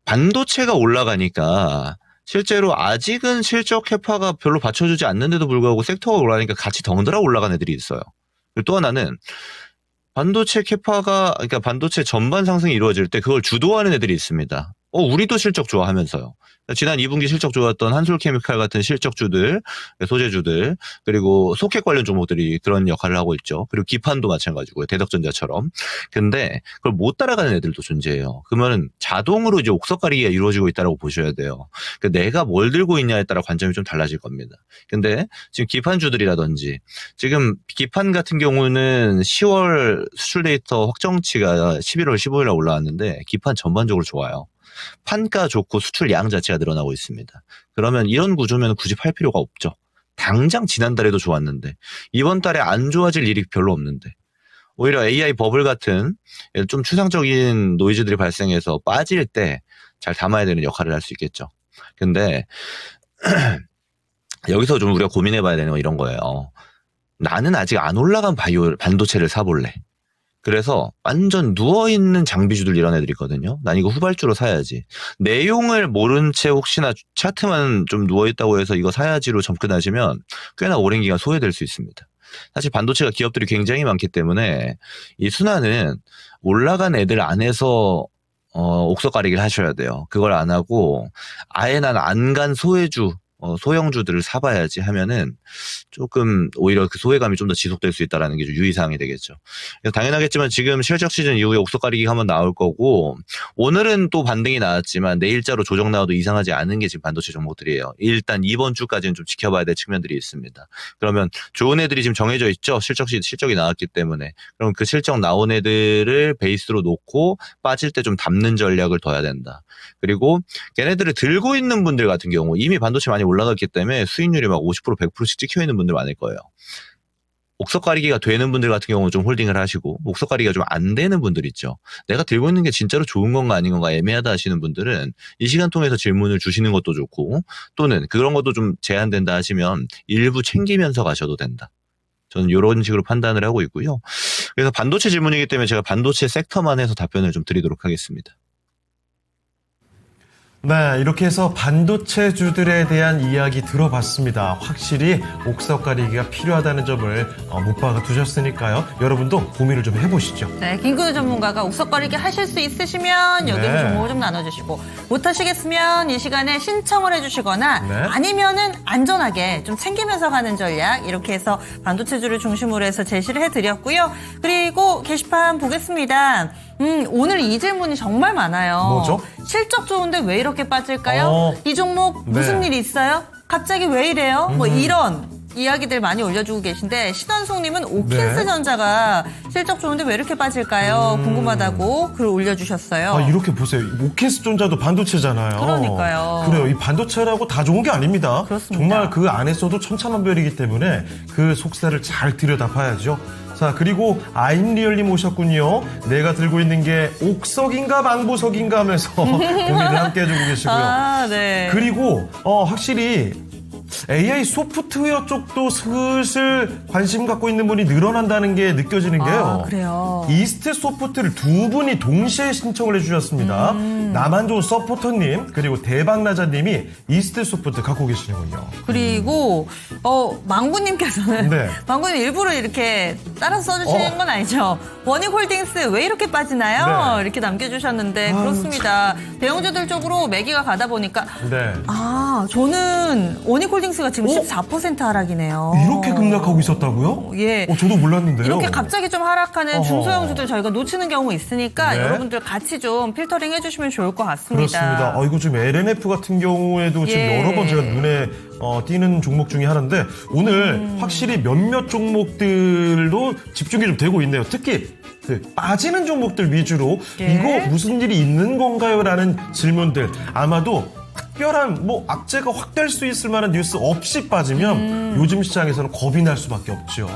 반도체가 올라가니까 실제로 아직은 실적 캐파가 별로 받쳐주지 않는데도 불구하고 섹터가 올라가니까 같이 덩달아 올라간 애들이 있어요. 그리고 또 하나는 반도체 캐파가 그러니까 반도체 전반 상승이 이루어질 때 그걸 주도하는 애들이 있습니다. 우리도 실적 좋아하면서요. 지난 2분기 실적 좋았던 한솔케미칼 같은 실적주들, 소재주들, 그리고 소켓 관련 종목들이 그런 역할을 하고 있죠. 그리고 기판도 마찬가지고요. 대덕전자처럼. 근데 그걸 못 따라가는 애들도 존재해요. 그러면 자동으로 이제 옥석 가리기가 이루어지고 있다고 보셔야 돼요. 그러니까 내가 뭘 들고 있냐에 따라 관점이 좀 달라질 겁니다. 근데 지금 기판주들이라든지 지금 기판 같은 경우는 10월 수출 데이터 확정치가 11월 15일에 올라왔는데 기판 전반적으로 좋아요. 판가 좋고 수출 양 자체가 늘어나고 있습니다. 그러면 이런 구조면 굳이 팔 필요가 없죠. 당장 지난달에도 좋았는데 이번 달에 안 좋아질 일이 별로 없는데 오히려 AI 버블 같은 좀 추상적인 노이즈들이 발생해서 빠질 때 잘 담아야 되는 역할을 할 수 있겠죠. 근데 여기서 좀 우리가 고민해봐야 되는 건 이런 거예요. 나는 아직 안 올라간 반도체를 사볼래. 그래서 완전 누워있는 장비주들 이런 애들 있거든요. 난 이거 후발주로 사야지. 내용을 모른 채 혹시나 차트만 좀 누워있다고 해서 이거 사야지로 접근하시면 꽤나 오랜 기간 소외될 수 있습니다. 사실 반도체가 기업들이 굉장히 많기 때문에 이 순환은 올라간 애들 안에서 옥석 가리기를 하셔야 돼요. 그걸 안 하고 아예 난 안 간 소외주 소형주들을 사봐야지 하면은 조금 오히려 그 소외감이 좀 더 지속될 수 있다는 게 좀 유의사항이 되겠죠. 그래서 당연하겠지만 지금 실적 시즌 이후에 옥석 가리기가 한번 나올 거고 오늘은 또 반등이 나왔지만 내일자로 조정 나와도 이상하지 않은 게 지금 반도체 종목들이에요. 일단 이번 주까지는 좀 지켜봐야 될 측면들이 있습니다. 그러면 좋은 애들이 지금 정해져 있죠. 실적이 나왔기 때문에. 그럼 그 실적 나온 애들을 베이스로 놓고 빠질 때 좀 담는 전략을 둬야 된다. 그리고 걔네들을 들고 있는 분들 같은 경우 이미 반도체 많이 올라갔기 때문에 수익률이 막 50% 100%씩 찍혀있는 분들 많을 거예요. 옥석 가리기가 되는 분들 같은 경우는 좀 홀딩을 하시고 옥석 가리기가 좀 안 되는 분들 있죠. 내가 들고 있는 게 진짜로 좋은 건가 아닌 건가 애매하다 하시는 분들은 이 시간 통해서 질문을 주시는 것도 좋고 또는 그런 것도 좀 제한된다 하시면 일부 챙기면서 가셔도 된다. 저는 이런 식으로 판단을 하고 있고요. 그래서 반도체 질문이기 때문에 제가 반도체 섹터만 해서 답변을 좀 드리도록 하겠습니다. 네, 이렇게 해서 반도체주들에 대한 이야기 들어봤습니다. 확실히 옥석 가리기가 필요하다는 점을 못 박아 두셨으니까요. 여러분도 고민을 좀 해보시죠. 네, 김근우 전문가가 옥석 가리기 하실 수 있으시면 여기서 네. 종목을 좀 나눠주시고 못하시겠으면 이 시간에 신청을 해주시거나 네. 아니면은 안전하게 좀 챙기면서 가는 전략 이렇게 해서 반도체주를 중심으로 해서 제시를 해드렸고요. 그리고 게시판 보겠습니다. 오늘 이 질문이 정말 많아요. 뭐죠? 실적 좋은데 왜 이렇게 빠질까요? 이 종목 무슨 네. 일이 있어요? 갑자기 왜 이래요? 뭐 이런 이야기들 많이 올려주고 계신데 신원송님은 오킨스 전자가 실적 좋은데 왜 이렇게 빠질까요? 궁금하다고 글 올려주셨어요. 이렇게 보세요. 오케스 전자도 반도체잖아요. 그러니까요. 그래요. 이 반도체라고 다 좋은 게 아닙니다. 그렇습니다. 정말 그 안에서도 천차만별이기 때문에 그 속세를 잘 들여다봐야죠. 자, 그리고 아임리얼님 오셨군요. 내가 들고 있는 게 옥석인가 망보석인가 하면서 고민을 함께 해주고 계시고요. 아, 네. 그리고 확실히 AI 소프트웨어 쪽도 슬슬 관심 갖고 있는 분이 늘어난다는 게 느껴지는 게요. 그래요. 이스트 소프트를 두 분이 동시에 신청을 해주셨습니다. 나만 좋은 서포터님 그리고 대박나자님이 이스트 소프트 갖고 계시는군요. 그리고 망구님께서는 네. 망구님 일부러 이렇게 따라서 써주시는 건 아니죠. 원익홀딩스 왜 이렇게 빠지나요? 네. 이렇게 남겨주셨는데 그렇습니다. 대형주들 쪽으로 매기가 가다 보니까 네. 저는 원익홀딩스 SK홀딩스가 지금 14% 하락이네요. 이렇게 급락하고 있었다고요? 예. 저도 몰랐는데요. 이렇게 갑자기 좀 하락하는 어허. 중소형주들 저희가 놓치는 경우 있으니까 네. 여러분들 같이 좀 필터링 해주시면 좋을 것 같습니다. 그렇습니다. 이거 지금 LNF 같은 경우에도 지금 예. 여러 번 제가 눈에 띄는 종목 중에 하나인데 오늘 확실히 몇몇 종목들도 집중이 좀 되고 있네요. 특히 그 빠지는 종목들 위주로 예. 이거 무슨 일이 있는 건가요? 라는 질문들 아마도 특별한 악재가 확 될 수 있을 만한 뉴스 없이 빠지면 요즘 시장에서는 겁이 날 수밖에 없죠.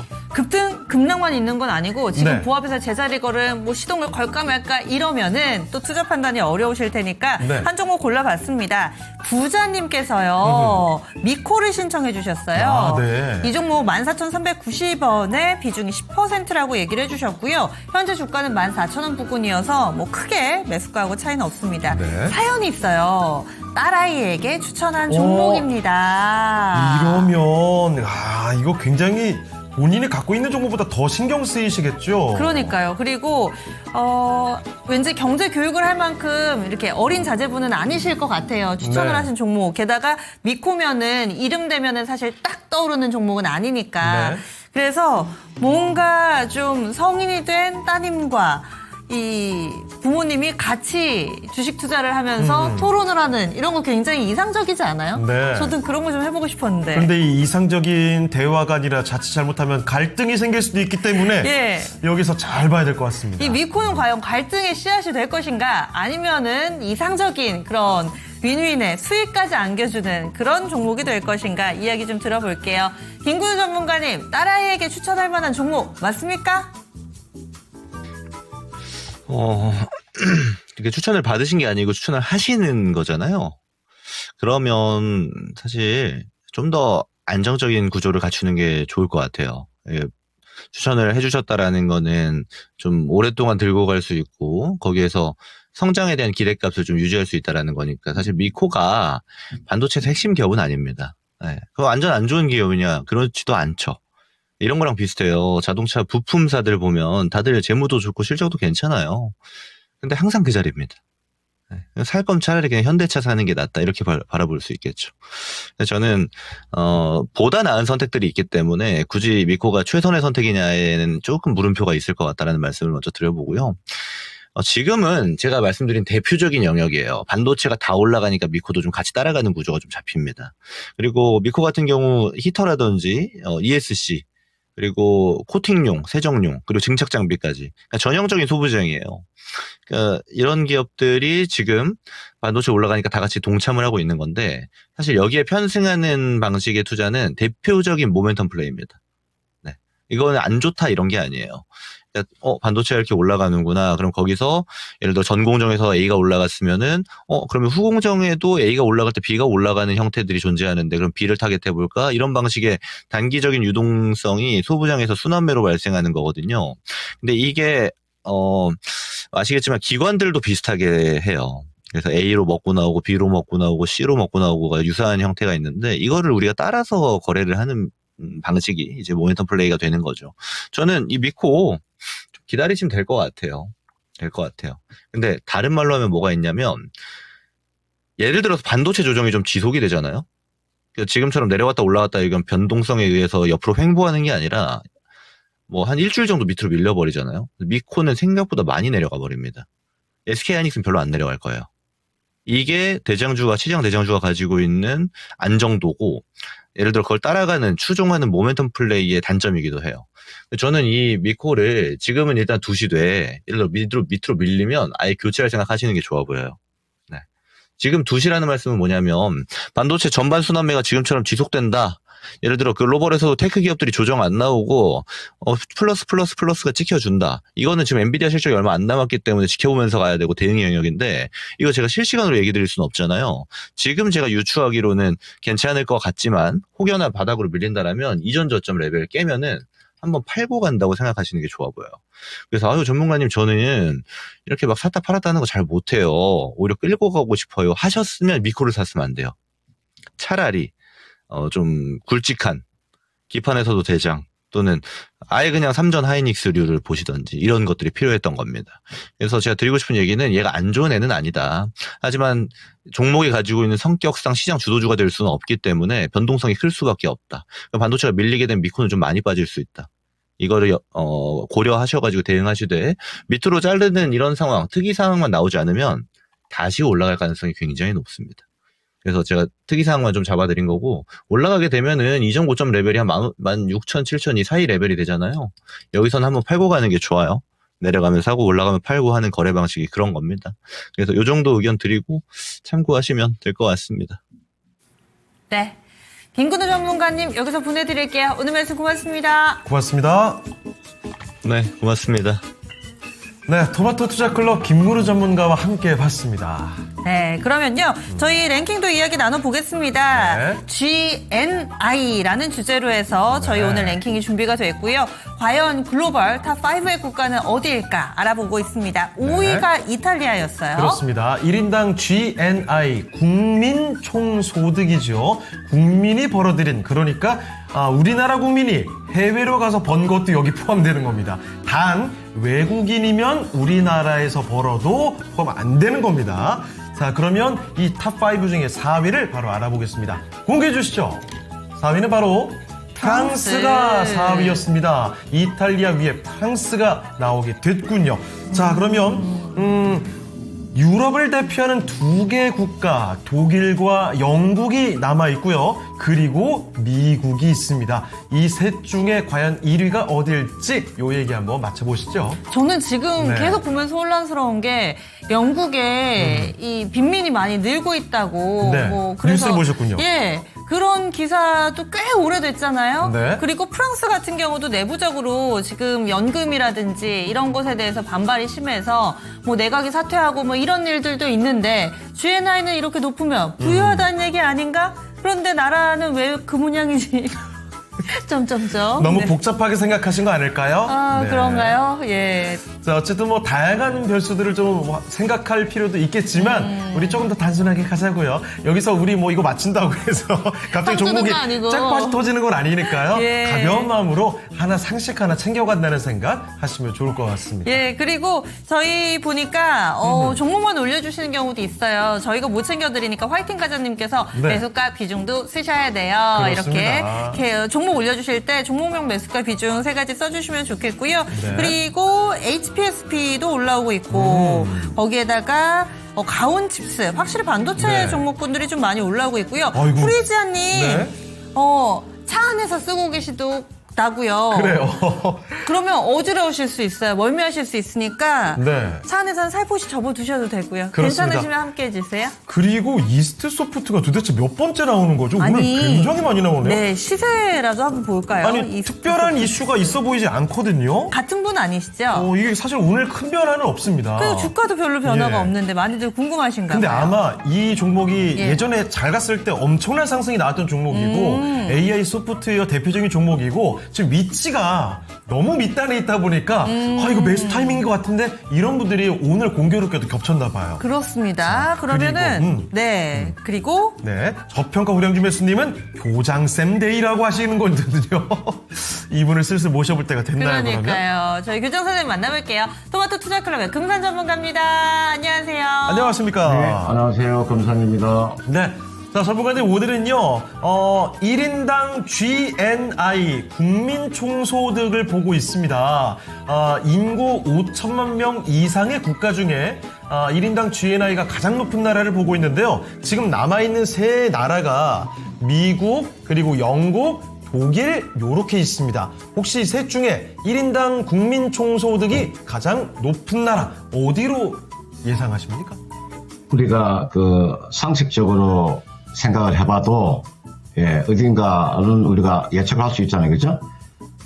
급락만 있는 건 아니고 지금 네. 보합에서 제자리 걸음 시동을 걸까 말까 이러면은 또 투자 판단이 어려우실 테니까 네. 한 종목 골라봤습니다. 부자님께서요 미코를 신청해 주셨어요. 아, 네. 이 종목 14,390원에 비중이 10%라고 얘기를 해주셨고요. 현재 주가는 14,000원 부근이어서 크게 매수가하고 차이는 없습니다. 네. 사연이 있어요. 딸아이에게 추천한 종목입니다. 이러면 이거 굉장히 본인이 갖고 있는 종목보다 더 신경 쓰이시겠죠? 그러니까요. 그리고 왠지 경제 교육을 할 만큼 이렇게 어린 자제분은 아니실 것 같아요. 추천을 네. 하신 종목. 게다가 미코면은 이름 되면은 사실 딱 떠오르는 종목은 아니니까. 네. 그래서 뭔가 좀 성인이 된 따님과 이 부모님이 같이 주식 투자를 하면서 토론을 하는 이런 거 굉장히 이상적이지 않아요? 네. 저도 그런 거 좀 해보고 싶었는데. 그런데 이 이상적인 대화가 아니라 자칫 잘못하면 갈등이 생길 수도 있기 때문에 예. 여기서 잘 봐야 될 것 같습니다. 이 미코는 과연 갈등의 씨앗이 될 것인가 아니면은 이상적인 그런 윈윈의 수익까지 안겨주는 그런 종목이 될 것인가 이야기 좀 들어볼게요. 김구윤 전문가님, 딸아이에게 추천할 만한 종목 맞습니까? 이게 추천을 받으신 게 아니고 추천을 하시는 거잖아요. 그러면 사실 좀 더 안정적인 구조를 갖추는 게 좋을 것 같아요. 예, 추천을 해주셨다라는 거는 좀 오랫동안 들고 갈 수 있고 거기에서 성장에 대한 기대값을 좀 유지할 수 있다라는 거니까 사실 미코가 반도체에서 핵심 기업은 아닙니다. 예, 그거 완전 안 좋은 기업이냐? 그렇지도 않죠. 이런 거랑 비슷해요. 자동차 부품사들 보면 다들 재무도 좋고 실적도 괜찮아요. 근데 항상 그 자리입니다. 살 거면 차라리 그냥 현대차 사는 게 낫다 이렇게 바라볼 수 있겠죠. 저는 보다 나은 선택들이 있기 때문에 굳이 미코가 최선의 선택이냐에는 조금 물음표가 있을 것 같다라는 말씀을 먼저 드려보고요. 지금은 제가 말씀드린 대표적인 영역이에요. 반도체가 다 올라가니까 미코도 좀 같이 따라가는 구조가 좀 잡힙니다. 그리고 미코 같은 경우 히터라든지 ESC 그리고 코팅용, 세정용, 그리고 증착 장비까지 그러니까 전형적인 소부장이에요. 그러니까 이런 기업들이 지금 반도체 올라가니까 다 같이 동참을 하고 있는 건데 사실 여기에 편승하는 방식의 투자는 대표적인 모멘텀 플레이입니다. 네, 이거는 안 좋다 이런 게 아니에요. 그러니까 반도체가 이렇게 올라가는구나. 그럼 거기서 예를 들어 전공정에서 A가 올라갔으면은 그러면 후공정에도 A가 올라갈 때 B가 올라가는 형태들이 존재하는데 그럼 B를 타겟해 볼까? 이런 방식의 단기적인 유동성이 소부장에서 순환매로 발생하는 거거든요. 근데 이게 아시겠지만 기관들도 비슷하게 해요. 그래서 A로 먹고 나오고 B로 먹고 나오고 C로 먹고 나오고가 유사한 형태가 있는데 이거를 우리가 따라서 거래를 하는 방식이 이제 모멘텀 플레이가 되는 거죠. 저는 이 미코 좀 기다리시면 될 것 같아요. 근데 다른 말로 하면 뭐가 있냐면 예를 들어서 반도체 조정이 좀 지속이 되잖아요. 그러니까 지금처럼 내려갔다 올라갔다 이건 변동성에 의해서 옆으로 횡보하는 게 아니라 뭐 한 일주일 정도 밑으로 밀려버리잖아요. 미코는 생각보다 많이 내려가 버립니다. SK하이닉스는 별로 안 내려갈 거예요. 이게 시장 대장주가 가지고 있는 안정도고 예를 들어 그걸 따라가는 추종하는 모멘텀 플레이의 단점이기도 해요. 저는 이 미코를 지금은 일단 두시되 예를 들어 밑으로 밀리면 아예 교체할 생각하시는 게 좋아 보여요. 네. 지금 두시라는 말씀은 뭐냐면 반도체 전반 순환매가 지금처럼 지속된다. 예를 들어 글로벌에서도 테크 기업들이 조정 안 나오고 플러스가 찍혀준다. 이거는 지금 엔비디아 실적이 얼마 안 남았기 때문에 지켜보면서 가야 되고 대응의 영역인데 이거 제가 실시간으로 얘기 드릴 수는 없잖아요. 지금 제가 유추하기로는 괜찮을 것 같지만 혹여나 바닥으로 밀린다라면 이전 저점 레벨 깨면은 한번 팔고 간다고 생각하시는 게 좋아 보여요. 그래서 전문가님 저는 이렇게 막 샀다 팔았다 하는 거 잘 못해요. 오히려 끌고 가고 싶어요. 하셨으면 미코를 샀으면 안 돼요. 차라리 좀 굵직한 기판에서도 대장 또는 아예 그냥 삼전 하이닉스류를 보시던지 이런 것들이 필요했던 겁니다. 그래서 제가 드리고 싶은 얘기는 얘가 안 좋은 애는 아니다. 하지만 종목이 가지고 있는 성격상 시장 주도주가 될 수는 없기 때문에 변동성이 클 수밖에 없다. 반도체가 밀리게 되면 미코는 좀 많이 빠질 수 있다. 이거를 고려하셔가지고 대응하시되 밑으로 자르는 이런 상황, 특이 상황만 나오지 않으면 다시 올라갈 가능성이 굉장히 높습니다. 그래서 제가 특이 상황만 좀 잡아드린 거고, 올라가게 되면은 이전 고점 레벨이 한 16,000, 7,000 이 사이 레벨이 되잖아요. 여기서는 한번 팔고 가는 게 좋아요. 내려가면 사고 올라가면 팔고 하는 거래 방식이 그런 겁니다. 그래서 이 정도 의견 드리고 참고하시면 될 것 같습니다. 네. 김근우 전문가님 여기서 보내드릴게요. 오늘 말씀 고맙습니다. 고맙습니다. 네, 고맙습니다. 네, 토마토 투자클럽 김근우 전문가와 함께 봤습니다. 네, 그러면요. 저희 랭킹도 이야기 나눠보겠습니다. 네. GNI라는 주제로 해서 저희 네. 오늘 랭킹이 준비가 됐고요. 과연 글로벌 탑5의 국가는 어디일까 알아보고 있습니다. 5위가 이탈리아였어요. 그렇습니다. 1인당 GNI, 국민 총소득이죠. 국민이 벌어들인, 그러니까 우리나라 국민이 해외로 가서 번 것도 여기 포함되는 겁니다. 단 외국인이면 우리나라에서 벌어도 포함 안 되는 겁니다. 자, 그러면 이 탑5 중에 4위를 바로 알아보겠습니다. 공개해 주시죠. 4위는 바로 프랑스가 4위였습니다. 이탈리아 위에 프랑스가 나오게 됐군요. 자, 그러면 유럽을 대표하는 2개 국가, 독일과 영국이 남아있고요. 그리고 미국이 있습니다. 이 셋 중에 과연 1위가 어딜지 요 얘기 한번 맞춰보시죠. 저는 지금 네. 계속 보면서 혼란스러운 게 영국에 이 빈민이 많이 늘고 있다고. 네. 뉴스를 보셨군요. 예. 그런 기사도 꽤 오래됐잖아요. 네. 그리고 프랑스 같은 경우도 내부적으로 지금 연금이라든지 이런 것에 대해서 반발이 심해서 뭐 내각이 사퇴하고 뭐 이런 일들도 있는데 GNI는 이렇게 높으면 부유하다는 얘기 아닌가? 그런데 나라는 왜 그 모양이지? 점점점. 너무 네. 복잡하게 생각하신 거 아닐까요? 아, 네. 그런가요? 예. 자, 어쨌든 뭐 다양한 별수들을 좀 생각할 필요도 있겠지만 우리 조금 더 단순하게 가자고요. 여기서 우리 뭐 이거 맞춘다고 해서 갑자기 빵 뜨는 종목이 거 아니고. 짝밭이 터지는 건 아니니까요. 예. 가벼운 마음으로 하나 상식 하나 챙겨간다는 생각 하시면 좋을 것 같습니다. 예, 그리고 저희 보니까 종목만 올려주시는 경우도 있어요. 저희가 못 챙겨드리니까 화이팅 가자님께서 네. 매수가 비중도 쓰셔야 돼요. 그렇습니다. 이렇게 종목 올려주실 때 종목명 매수가 비중 3가지 써주시면 좋겠고요. 네. 그리고 HPSP도 올라오고 있고 거기에다가 가온칩스 확실히 반도체 네. 종목분들이 좀 많이 올라오고 있고요. 아이고. 프리지아님 네. 차 안에서 쓰고 계시다고요. 그래요. 그러면 어지러우실 수 있어요. 멀미하실 수 있으니까 네. 차 안에서는 살포시 접어두셔도 되고요. 그렇습니다. 괜찮으시면 함께 해주세요. 그리고 이스트 소프트가 도대체 몇 번째 나오는 거죠? 오늘 아니, 굉장히 많이 나오네요. 네, 시세라도 한번 볼까요? 아니, 이 특별한 이슈가 있어 보이지 않거든요. 같은 분 아니시죠? 이게 사실 오늘 큰 변화는 없습니다. 그리고 주가도 별로 변화가 예. 없는데 많이들 궁금하신가 근데 봐요. 아마 이 종목이 예. 예전에 잘 갔을 때 엄청난 상승이 나왔던 종목이고 AI 소프트웨어 대표적인 종목이고 지금 위치가 너무 밑단에 있다 보니까 이거 매수 타이밍인 것 같은데 이런 분들이 오늘 공교롭게도 겹쳤나 봐요. 그렇습니다. 그러면은 그리고 네, 저평가 후량주 매수님은 교장쌤 데이라고 하시는 거거든요. 이분을 슬슬 모셔볼 때가 됐나요, 그러면? 그러니까요. 저희 교장 선생님 만나볼게요. 토마토 투자클럽의 금산 전문가입니다. 안녕하세요. 안녕하십니까? 네, 안녕하세요. 금산입니다. 네. 자, 전문가님 오늘은요, 1인당 GNI, 국민총소득을 보고 있습니다. 인구 5천만 명 이상의 국가 중에 1인당 GNI가 가장 높은 나라를 보고 있는데요. 지금 남아있는 세 나라가 미국, 그리고 영국, 독일, 요렇게 있습니다. 혹시 셋 중에 1인당 국민총소득이 가장 높은 나라, 어디로 예상하십니까? 우리가 상식적으로 생각을 해봐도, 어딘가는 우리가 예측을 할 수 있잖아요. 그죠?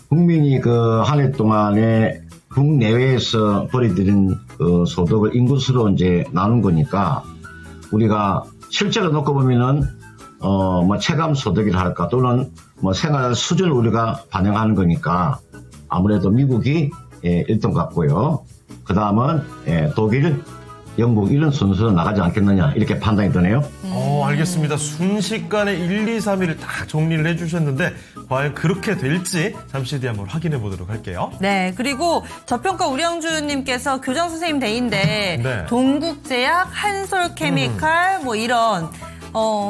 국민이 한 해 동안에 국내외에서 벌이들인 소득을 인구수로 이제 나눈 거니까, 우리가 실제로 놓고 보면은, 체감 소득이라 할까, 또는 생활 수준을 우리가 반영하는 거니까, 아무래도 미국이 1등 같고요. 그 다음은 독일, 영국 이런 순서로 나가지 않겠느냐 이렇게 판단이 드네요. 알겠습니다. 순식간에 1, 2, 3위를 다 정리를 해주셨는데 과연 그렇게 될지 잠시 뒤에 한번 확인해 보도록 할게요. 네, 그리고 저평가 우량주님께서 교장 선생님 대인데 네. 동국제약, 한솔케미칼 뭐 이런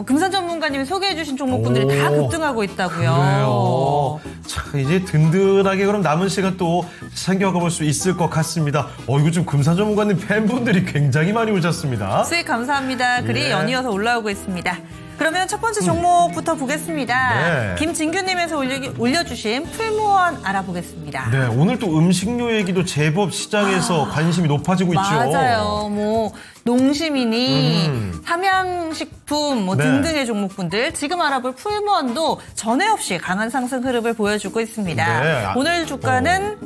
금산 전문가님이 소개해주신 종목분들이 다 급등하고 있다고요. 그래요. 자, 이제 든든하게 그럼 남은 시간 또 챙겨가 볼 수 있을 것 같습니다. 이거 좀 금산 전문가님 팬분들이 굉장히 많이 오셨습니다. 수익 감사합니다. 글이 예. 연이어서 올라오고 있습니다. 그러면 첫 번째 종목부터 보겠습니다. 네. 김진규님에서 올려주신 풀무원 알아보겠습니다. 네, 오늘 또 음식료 얘기도 제법 시장에서 관심이 높아지고 있죠. 맞아요. 뭐 농심이니 삼양식품 뭐 네. 등등의 종목분들 지금 알아볼 풀무원도 전에 없이 강한 상승 흐름을 보여주고 있습니다. 네. 오늘 주가는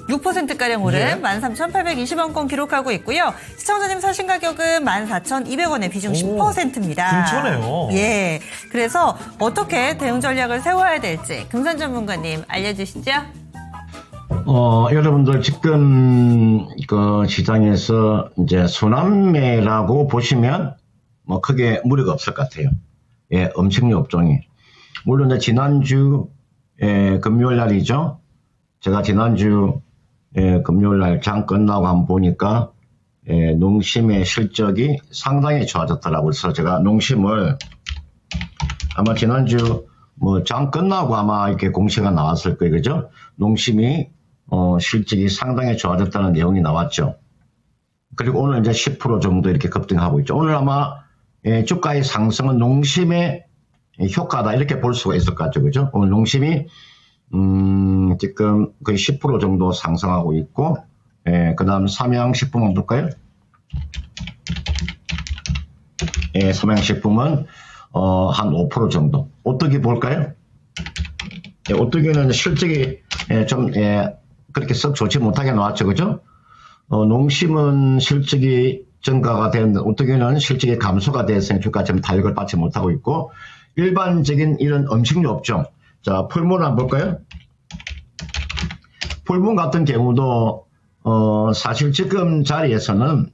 6%가량 오른 예. 13,820원권 기록하고 있고요. 시청자님 사신 가격은 14,200원에 비중 10%입니다. 근처네요. 예. 그래서 어떻게 대응 전략을 세워야 될지 금산 전문가님 알려주시죠. 여러분들 지금 그 시장에서 이제 순환매라고 보시면 뭐 크게 무리가 없을 것 같아요. 예, 음식료 업종이. 물론 이제 지난주 금요일 날이죠. 제가 지난주 금요일 날 장 끝나고 한번 보니까 농심의 실적이 상당히 좋아졌더라고요. 그래서 제가 농심을 아마 지난주 뭐 장 끝나고 아마 이렇게 공시가 나왔을 거예요. 그죠? 농심이 실적이 상당히 좋아졌다는 내용이 나왔죠. 그리고 오늘 이제 10% 정도 이렇게 급등하고 있죠. 오늘 아마 주가의 상승은 농심의 효과다 이렇게 볼 수가 있을 것 같죠. 그죠? 오늘 농심이 지금 거의 10% 정도 상승하고 있고, 그 다음 삼양식품 한번 볼까요? 삼양식품은 한 5% 정도. 오뚜기 볼까요? 오뚜기는 실적이 좀 그렇게 썩 좋지 못하게 나왔죠. 그죠? 농심은 실적이 증가가 되는데 오뚜기는 실적이 감소가 돼서 주가 좀 탄력을 받지 못하고 있고, 일반적인 이런 음식료 업종, 자, 풀문 한번 볼까요? 풀문 같은 경우도 사실 지금 자리에서는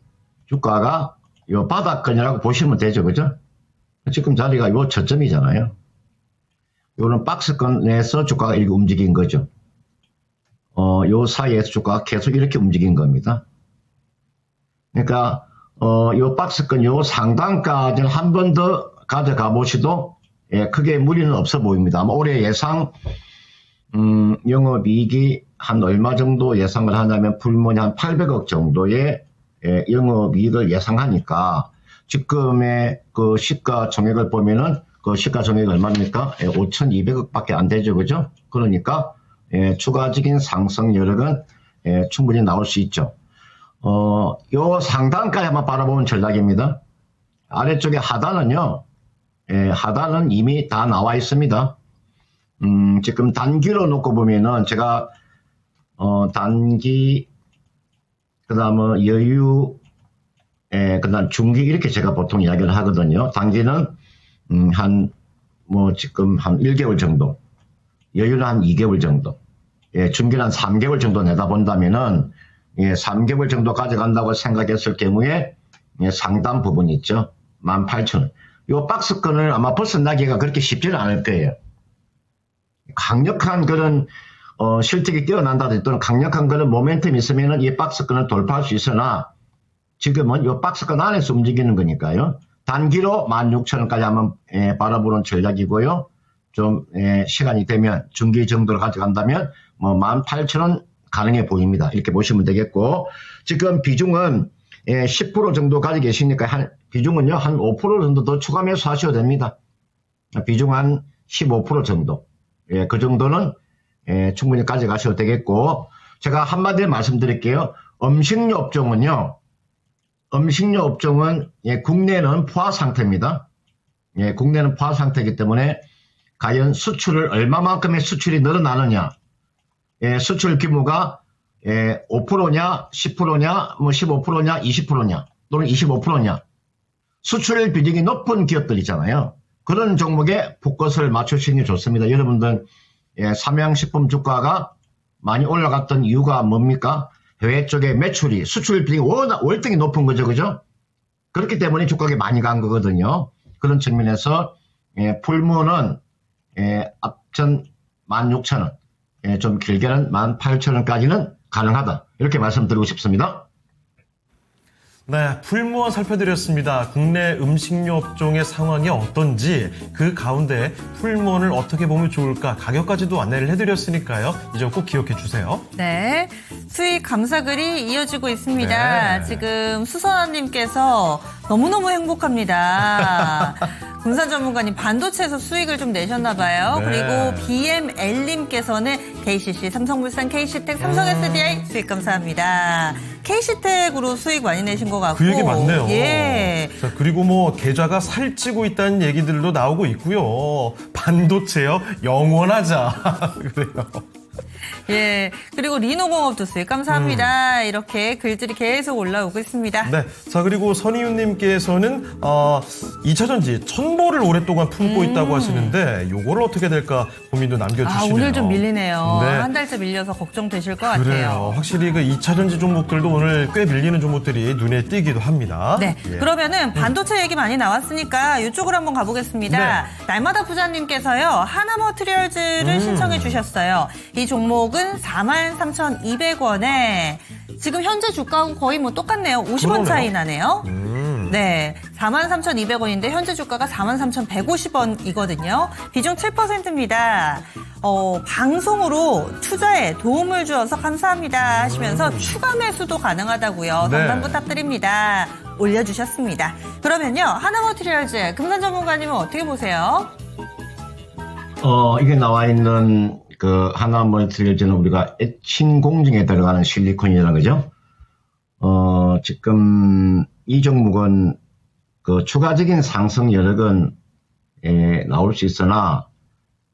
주가가 요 바닥권이라고 보시면 되죠. 그죠? 지금 자리가 요 저점이잖아요. 요런 박스권에서 주가가 이렇게 움직인 거죠. 요 사이에서 주가가 계속 이렇게 움직인 겁니다. 그러니까 요 박스권 요 상단까지는 한 번 더 가져가 보시도 크게 무리는 없어 보입니다. 아마 올해 예상 영업이익이 한 얼마 정도 예상을 하냐면 풀문이 한 800억 정도의 영업이익을 예상하니까 지금의 그 시가총액을 보면은 그 시가총액이 얼마입니까? 5,200억밖에 안 되죠. 그죠? 그러니까 추가적인 상승 여력은 충분히 나올 수 있죠. 요 상단까지 한번 바라보는 전략입니다. 아래쪽에 하단은요. 하단은 이미 다 나와 있습니다. 지금 단기로 놓고 보면은 제가 단기 그다음에 여유 그다음 중기 이렇게 제가 보통 이야기를 하거든요. 단기는 지금 한 1개월 정도, 여유는 한 2개월 정도, 중기는 한 3개월 정도 내다본다면은 3개월 정도 가져간다고 생각했을 경우에 상단 부분 있죠. 18,000원. 요 박스권을 아마 벗어나기가 그렇게 쉽지는 않을 거예요. 강력한 그런 실적이 뛰어난다든지 또는 강력한 그런 모멘텀이 있으면은 이 박스권을 돌파할 수 있으나 지금은 이 박스권 안에서 움직이는 거니까요. 단기로 16,000원까지 한번 바라보는 전략이고요. 좀 시간이 되면 중기 정도로 가져간다면 뭐 18,000원 가능해 보입니다. 이렇게 보시면 되겠고, 지금 비중은 10% 정도 가지고 계시니까 비중은요 한 5% 정도 더 추가 매수하셔도 됩니다. 비중 한 15% 정도. 그 정도는 충분히 가져가셔도 되겠고, 제가 한마디로 말씀드릴게요. 음식료 업종은 국내는 포화 상태입니다. 국내는 포화 상태이기 때문에 과연 수출을 얼마만큼의 수출이 늘어나느냐, 수출 규모가 5%냐, 10%냐, 뭐 15%냐, 20%냐, 또는 25%냐. 수출 비중이 높은 기업들 있잖아요. 그런 종목에 포커스를 맞추시는 게 좋습니다. 여러분들, 삼양식품 주가가 많이 올라갔던 이유가 뭡니까? 해외 쪽에 매출이, 수출 비중이 월등히 높은 거죠. 그죠? 그렇기 때문에 주가가 많이 간 거거든요. 그런 측면에서 풀무는 앞전 16,000원, 좀 길게는 18,000원까지는 가능하다. 이렇게 말씀드리고 싶습니다. 네, 풀무원 살펴드렸습니다. 국내 음식료 업종의 상황이 어떤지, 그 가운데 풀무원을 어떻게 보면 좋을까, 가격까지도 안내를 해드렸으니까요. 이 점 꼭 기억해 주세요. 네, 수익 감사글이 이어지고 있습니다. 네. 지금 수선아님께서 너무너무 행복합니다. 군산 전문가님 반도체에서 수익을 좀 내셨나 봐요. 네. 그리고 BML님께서는 KCC, 삼성물산, KC텍, 삼성 SDI 수익 감사합니다. KC텍으로 수익 많이 내신 것 같고. 그 얘기 맞네요. 예. 자, 그리고 뭐 계좌가 살찌고 있다는 얘기들도 나오고 있고요. 반도체요, 영원하자. 그래요. 예. 그리고 리노공업도 수익 감사합니다. 이렇게 글들이 계속 올라오고 있습니다. 네. 자, 그리고 선희윤님께서는 2차전지 천보를 오랫동안 품고 있다고 하시는데 요거를 어떻게 될까 고민도 남겨주시네요. 오늘 좀 밀리네요. 네. 한 달째 밀려서 걱정되실 것 그래요. 같아요. 확실히 그 2차전지 종목들도 오늘 꽤 밀리는 종목들이 눈에 띄기도 합니다. 네. 예. 그러면은 반도체 얘기 많이 나왔으니까 이쪽으로 한번 가보겠습니다. 네. 날마다 부자님께서요. 하나머티리얼즈를 신청해 주셨어요. 이 종목은 43,200원에 지금 현재 주가하고 거의 뭐 똑같네요. 50원 그러네요. 차이 나네요. 네, 43,200원인데 현재 주가가 43,150원이거든요. 비중 7%입니다. 방송으로 투자에 도움을 주어서 감사합니다 하시면서 추가 매수도 가능하다고요. 네. 상담 부탁드립니다. 올려주셨습니다. 그러면요, 하나머티리얼즈 금산 전문가님은 어떻게 보세요? 이게 나와 있는 그 하나머티리얼즈는 우리가 에칭 공정에 들어가는 실리콘이라는 거죠. 지금 이 종목은 그 추가적인 상승 여력은 나올 수 있으나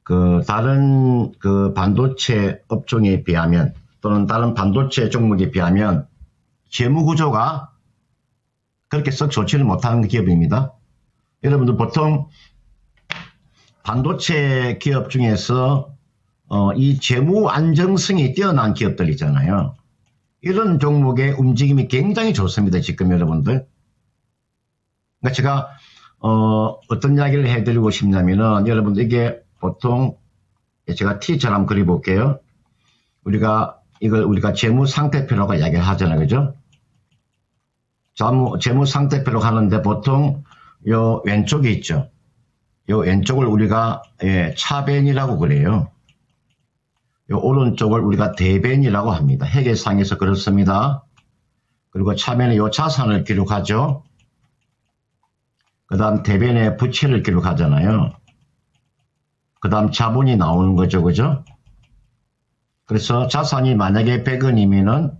그 다른 그 반도체 업종에 비하면 또는 다른 반도체 종목에 비하면 재무 구조가 그렇게 썩 좋지는 못한 기업입니다. 여러분들 보통 반도체 기업 중에서 이 재무 안정성이 뛰어난 기업들 있잖아요. 이런 종목의 움직임이 굉장히 좋습니다. 지금 여러분들. 그러니까 제가 어떤 이야기를 해드리고 싶냐면은 여러분들 이게 보통 제가 T처럼 그려볼게요. 이걸 우리가 재무 상태표라고 이야기를 하잖아요. 그죠? 재무 상태표로 하는데 보통 요 왼쪽에 있죠. 요 왼쪽을 우리가 차변이라고 그래요. 요 오른쪽을 우리가 대변이라고 합니다. 회계상에서 그렇습니다. 그리고 차변에 요 자산을 기록하죠. 그 다음 대변에 부채를 기록하잖아요. 그 다음 자본이 나오는 거죠. 그죠? 그래서 자산이 만약에 100원이면은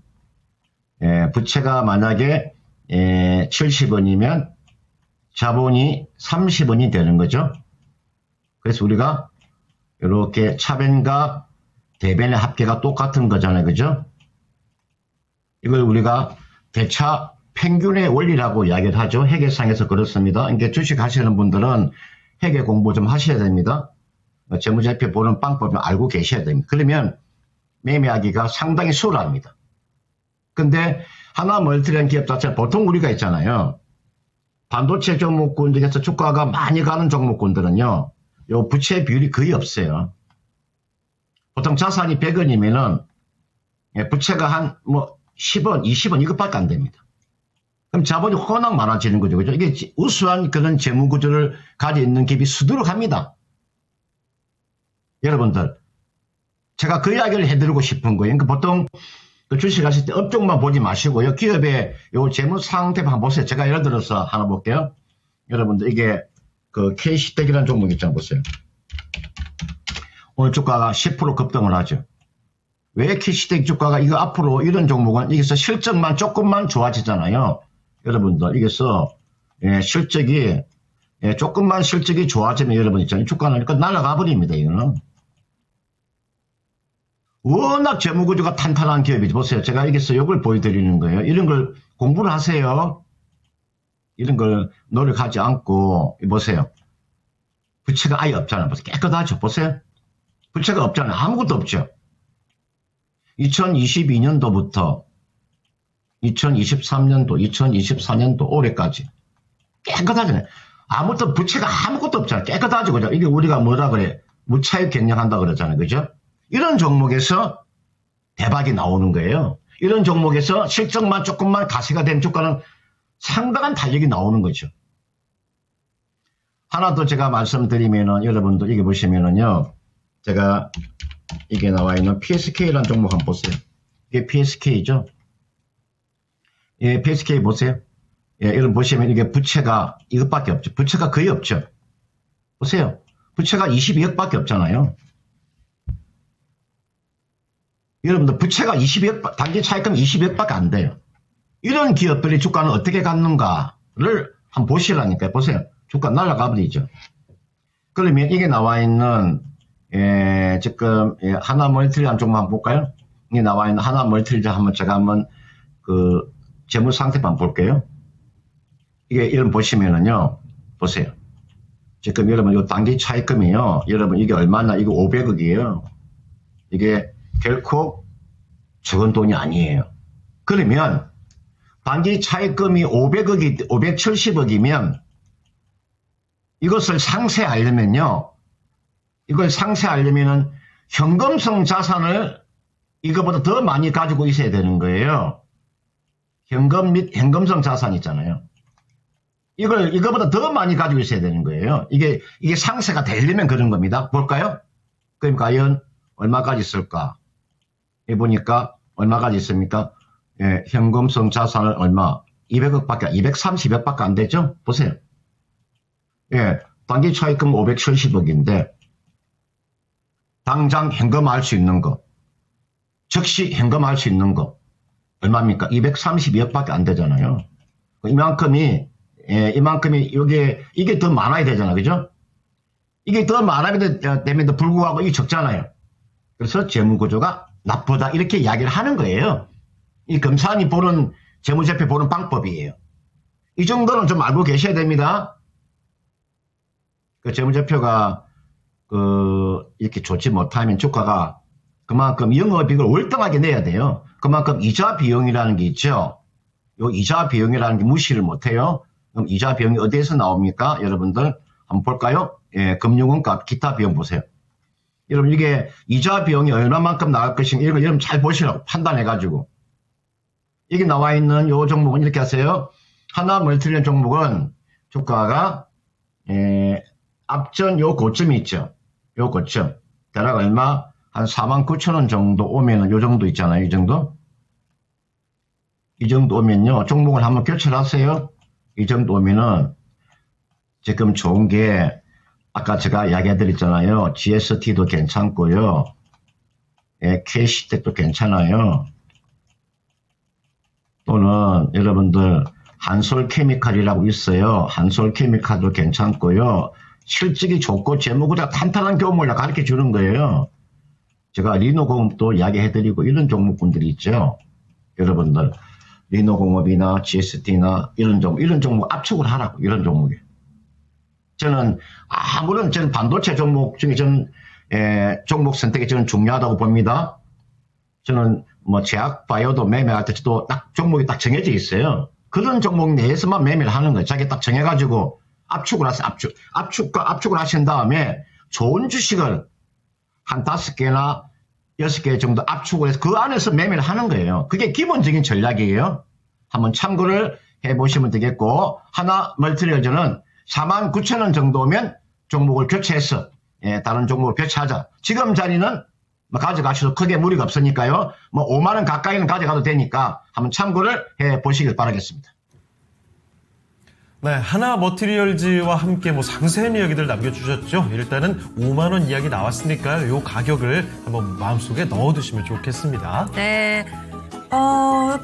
부채가 만약에 70원이면 자본이 30원이 되는 거죠. 그래서 우리가 이렇게 차변과 대변의 합계가 똑같은 거잖아요. 그죠? 이걸 우리가 대차 평균의 원리라고 이야기를 하죠. 회계상에서 그렇습니다. 그러니까 주식 하시는 분들은 회계 공부 좀 하셔야 됩니다. 재무제표 보는 방법을 알고 계셔야 됩니다. 그러면 매매하기가 상당히 수월합니다. 근데 하나머티리얼 기업 자체는 보통 우리가 있잖아요. 반도체 종목군 중에서 주가가 많이 가는 종목군들은요. 요 부채 비율이 거의 없어요. 보통 자산이 100원이면은 부채가 한 10원, 20원 이것밖에 안 됩니다. 그럼 자본이 워낙 많아지는 거죠. 그죠? 이게 우수한 그런 재무 구조를 가지고 있는 기업이 수두룩합니다. 여러분들, 제가 그 이야기를 해드리고 싶은 거예요. 그러니까 보통 그 주식 하실 때 업종만 보지 마시고요. 기업의 요 재무 상태 한번 보세요. 제가 예를 들어서 하나 볼게요. 여러분들, 이게 그 KC텍이라는 종목 있잖아요. 보세요. 오늘 주가가 10% 급등을 하죠. 왜 KC텍 주가가 이거 앞으로 이런 종목은 여기서 실적만 조금만 좋아지잖아요. 여러분들, 여기서 실적이 조금만 실적이 좋아지면 여러분 있잖아요. 주가는 날아가 버립니다. 이거는. 워낙 재무구조가 탄탄한 기업이죠. 보세요. 제가 여기서 이걸 보여드리는 거예요. 이런 걸 공부를 하세요. 이런 걸 노력하지 않고 보세요. 부채가 아예 없잖아요. 보세요. 깨끗하죠. 보세요. 부채가 없잖아요. 아무것도 없죠. 2022년도부터 2023년도, 2024년도 올해까지 깨끗하잖아요. 아무것도 부채가 아무것도 없잖아요. 깨끗하죠. 그죠? 이게 우리가 뭐라 그래? 무차익 경영한다 그러잖아요. 그죠? 이런 종목에서 대박이 나오는 거예요. 이런 종목에서 실적만 조금만 가시가 된 주가는 상당한 탄력이 나오는 거죠. 하나 더 제가 말씀드리면은 여러분들 이게 보시면은요. 제가 이게 나와 있는 PSK라는 종목 한번 보세요. 이게 PSK죠. 예, PSK 보세요. 예, 여러분 보시면 이게 부채가 이것밖에 없죠. 부채가 거의 없죠. 보세요. 부채가 22억밖에 없잖아요. 여러분들 부채가 22억, 단기 차익금 22억밖에 안 돼요. 이런 기업들이 주가는 어떻게 갔는가를 한번 보시라니까요. 보세요. 주가 날아가 버리죠. 그러면 이게 나와 있는 지금 하나멀티를 좀 한번 볼까요? 이게 나와 있는 하나멀티를 한번 제가 한번 그 재무 상태만 볼게요. 이게 여러분 보시면은요. 보세요. 지금 여러분 이 단기 차익금이요. 여러분 이게 얼마나 이거 500억이에요. 이게 결코 적은 돈이 아니에요. 그러면 단기 차익금이 500억이 570억이면 이것을 상쇄하려면요. 이걸 상쇄하려면은 현금성 자산을 이거보다 더 많이 가지고 있어야 되는 거예요. 현금 및 현금성 자산 있잖아요. 이거보다 더 많이 가지고 있어야 되는 거예요. 이게 상쇄가 되려면 그런 겁니다. 볼까요? 그럼 과연 얼마까지 있을까? 해보니까 얼마까지 있습니까? 예, 현금성 자산을 얼마? 200억밖에, 230억밖에 안 되죠? 보세요. 예, 단기 차익금 570억인데, 당장 현금화할 수 있는 거, 즉시 현금화할 수 있는 거, 얼마입니까? 232억밖에 안 되잖아요. 이만큼이 이게 더 많아야 되잖아. 그죠? 이게 더 많아야 됨에도 불구하고 이게 적잖아요. 그래서 재무구조가 나쁘다. 이렇게 이야기를 하는 거예요. 이 검사안이 보는, 재무제표 보는 방법이에요. 이 정도는 좀 알고 계셔야 됩니다. 그 재무제표가, 이렇게 좋지 못하면 주가가 그만큼 영업이익을 월등하게 내야 돼요. 그만큼 이자 비용이라는 게 있죠. 요 이자 비용이라는 게 무시를 못해요. 그럼 이자 비용이 어디에서 나옵니까? 여러분들 한번 볼까요? 예, 금융원가 기타 비용 보세요. 여러분 이게 이자 비용이 얼마만큼 나갈 것인가 이런 거 여러분 잘 보시라고 판단해가지고 이게 나와 있는 요 종목은 이렇게 하세요. 하나멀티리얼 종목은 주가가 앞전 요 고점이 있죠. 요 고점 대략 얼마 한 49,000원 정도 오면은 요 정도 있잖아요. 이 정도 오면요 종목을 한번 교체를 하세요. 이 정도 오면은 지금 좋은 게 아까 제가 이야기해드렸잖아요. GST도 괜찮고요. 예, KC텍도 괜찮아요. 또는 여러분들 한솔케미칼이라고 있어요. 한솔케미칼도 괜찮고요. 실적이 좋고 재무구조가 탄탄한 경우를 가르쳐 주는 거예요. 제가 리노공업도 이야기해드리고 이런 종목분들이 있죠. 여러분들 리노공업이나 GST나 이런 종목 압축을 하라고 이런 종목에. 저는 아무런 저는 반도체 종목 중에 저는 종목 선택이 저는 중요하다고 봅니다. 저는 뭐 제약바이오도 매매할 때도 딱 종목이 딱 정해져 있어요. 그런 종목 내에서만 매매를 하는 거예요. 자기 딱 정해가지고 압축을 하세요. 압축을 하신 다음에 좋은 주식을 한 5개나 6개 정도 압축을 해서 그 안에서 매매를 하는 거예요. 그게 기본적인 전략이에요. 한번 참고를 해보시면 되겠고 하나멀티리얼즈는 49,000원 정도면 종목을 교체해서 다른 종목을 교체하자. 지금 자리는 뭐 가져가셔도 크게 무리가 없으니까요. 뭐 5만 원 가까이는 가져가도 되니까 한번 참고를 해보시길 바라겠습니다. 네, 하나머티리얼즈와 함께 뭐 상세한 이야기들 남겨주셨죠. 일단은 5만 원 이야기 나왔으니까요. 요 가격을 한번 마음속에 넣어두시면 좋겠습니다. 네.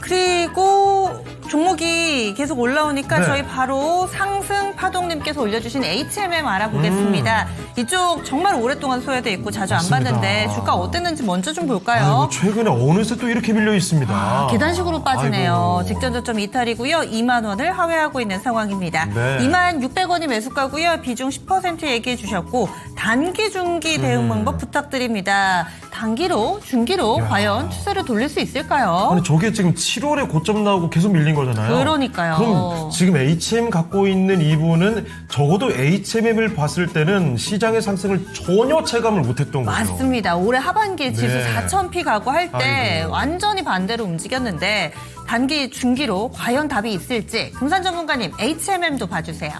그리고 종목이 계속 올라오니까 네. 저희 바로 상승파동님께서 올려주신 HMM 알아보겠습니다. 이쪽 정말 오랫동안 소외돼 있고 자주 맞습니다. 안 봤는데 주가 어땠는지 먼저 좀 볼까요? 아이고, 최근에 어느새 또 이렇게 밀려 있습니다. 계단식으로 빠지네요. 아이고. 직전 저점 이탈이고요. 2만 원을 하회하고 있는 상황입니다. 네. 2만 600원이 매수가고요. 비중 10% 얘기해 주셨고 단기 중기 대응 방법 부탁드립니다. 단기로, 중기로 야. 과연 추세를 돌릴 수 있을까요? 아니 저게 지금 7월에 고점 나오고 계속 밀린 거잖아요. 그러니까요. 그럼 지금 HM 갖고 있는 이분은 적어도 HMM을 봤을 때는 시장의 상승을 전혀 체감을 못했던 거죠. 맞습니다. 올해 하반기에 지수 네. 4,000피 가고 할 때 아이고. 완전히 반대로 움직였는데 단기, 중기로 과연 답이 있을지 금산 전문가님 HMM도 봐주세요.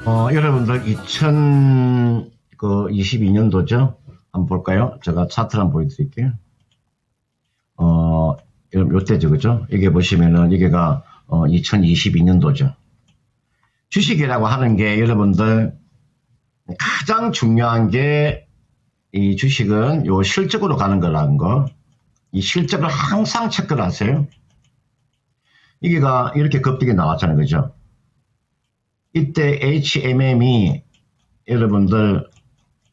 여러분들 2022년도죠. 한번 볼까요? 제가 차트를 한번 보여드릴게요. 여러분 요때죠, 그죠? 이게 보시면은 이게가 2022년도죠. 주식이라고 하는 게 여러분들 가장 중요한 게 이 주식은 요 실적으로 가는 거라는 거. 이 실적을 항상 체크를 하세요. 이게가 이렇게 급등이 나왔잖아요, 그죠? 이때 HMM이 여러분들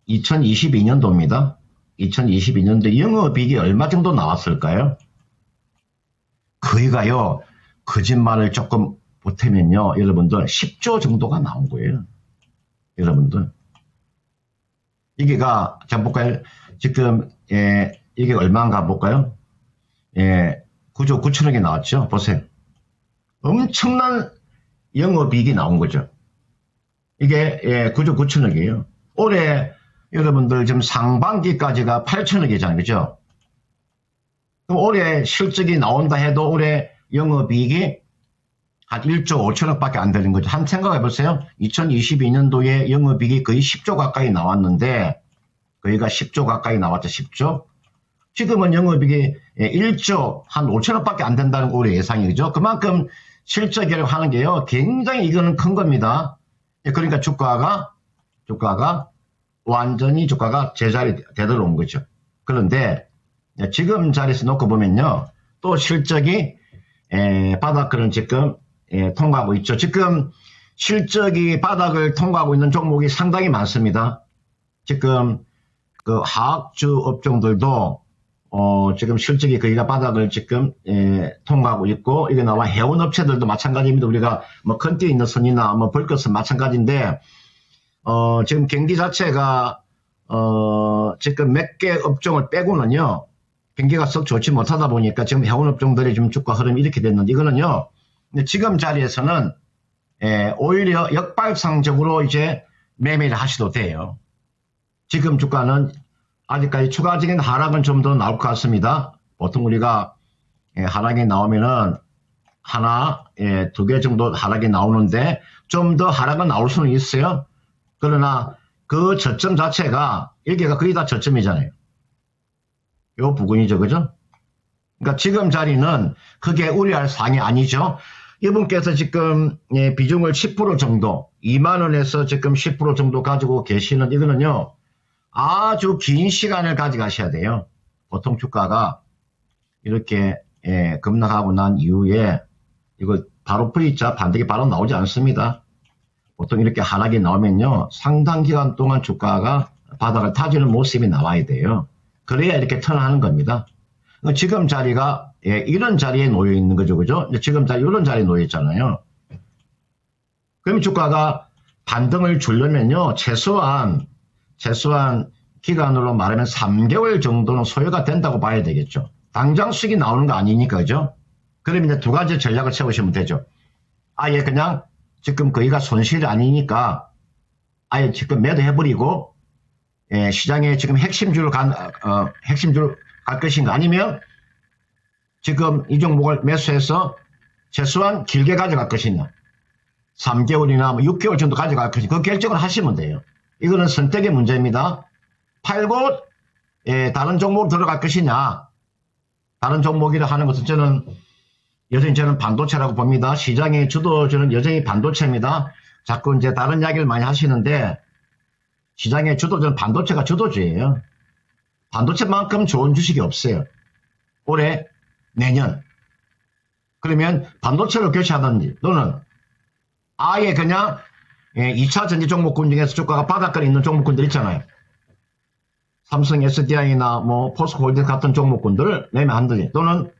2022년도입니다. 2022년도 영업이익이 얼마 정도 나왔을까요? 거의가요, 거짓말을 조금 보태면요, 여러분들 10조 정도가 나온 거예요. 여러분들. 이게가, 자, 볼까요? 지금, 이게 얼마인가 볼까요? 9조 9천억이 나왔죠? 보세요. 엄청난 영업이익이 나온 거죠. 이게 9조 9천억이에요. 올해 여러분들 지금 상반기까지가 8천억이잖아요. 그죠? 그럼 올해 실적이 나온다 해도 올해 영업이익이 한 1조 5천억밖에 안 되는 거죠. 한 생각해 보세요. 2022년도에 영업이익이 거의 10조 가까이 나왔는데 거의가 10조 가까이 나왔죠. 10조. 지금은 영업이익이 1조 한 5천억밖에 안 된다는 올해 예상이죠. 그만큼 실적이라고 하는 게요, 굉장히 이거는 큰 겁니다. 그러니까 주가가 완전히 주가가 제자리 되돌아온 거죠. 그런데 지금 자리에서 놓고 보면요, 또 실적이 바닥을 지금 통과하고 있죠. 지금 실적이 바닥을 통과하고 있는 종목이 상당히 많습니다. 지금 그 화학주 업종들도 지금 실적이 거기가 바닥을 지금 통과하고 있고, 이게 나와 해운 업체들도 마찬가지입니다. 우리가 뭐 컨티에 있는 선이나 뭐 벌것은 마찬가지인데, 지금 경기 자체가 지금 몇 개 업종을 빼고는요, 경기가 썩 좋지 못하다 보니까 지금 해운 업종들이 좀 주가 흐름이 이렇게 됐는데, 이거는요, 지금 자리에서는 오히려 역발상적으로 이제 매매를 하셔도 돼요. 지금 주가는 아직까지 추가적인 하락은 좀 더 나올 것 같습니다. 보통 우리가 하락이 나오면은 하나, 두 개 정도 하락이 나오는데 좀 더 하락은 나올 수는 있어요. 그러나 그 저점 자체가 여기가 거의 다 저점이잖아요. 요 부근이죠, 그죠? 그러니까 지금 자리는 크게 우려할 사항이 아니죠. 이분께서 지금 비중을 10% 정도, 2만 원에서 지금 10% 정도 가지고 계시는 이거는요, 아주 긴 시간을 가져가셔야 돼요. 보통 주가가 이렇게 급락하고 난 이후에 이거 바로 V자 반등이 바로 나오지 않습니다. 보통 이렇게 하락이 나오면요, 상당 기간 동안 주가가 바닥을 타지는 모습이 나와야 돼요. 그래야 이렇게 턴하는 겁니다. 지금 자리가 이런 자리에 놓여 있는 거죠, 그죠? 지금 자리 이런 자리에 놓여 있잖아요. 그럼 주가가 반등을 주려면요, 최소한 기간으로 말하면 3개월 정도는 소요가 된다고 봐야 되겠죠. 당장 수익이 나오는 거 아니니까, 그죠? 그러면 이제 두 가지 전략을 세우시면 되죠. 아예 그냥 지금 거기가 손실이 아니니까 아예 지금 매도해버리고, 시장에 지금 핵심주로 갈 것인가, 아니면 지금 이 종목을 매수해서 최소한 길게 가져갈 것이냐, 3개월이나 뭐 6개월 정도 가져갈 것이냐, 그 결정을 하시면 돼요. 이거는 선택의 문제입니다. 팔고 다른 종목으로 들어갈 것이냐, 다른 종목이라 하는 것은 저는 반도체라고 봅니다. 시장의 주도주는 여전히 반도체입니다. 자꾸 이제 다른 이야기를 많이 하시는데, 시장의 주도주는 반도체가 주도주예요. 반도체만큼 좋은 주식이 없어요. 올해, 내년. 그러면 반도체를 교체하든지, 또는 아예 그냥 2차 전지 종목군 중에서 주가가 바닥권에 있는 종목군들 있잖아요. 삼성 SDI나 뭐 포스코홀딩스 같은 종목군들을 매매한다든지, 또는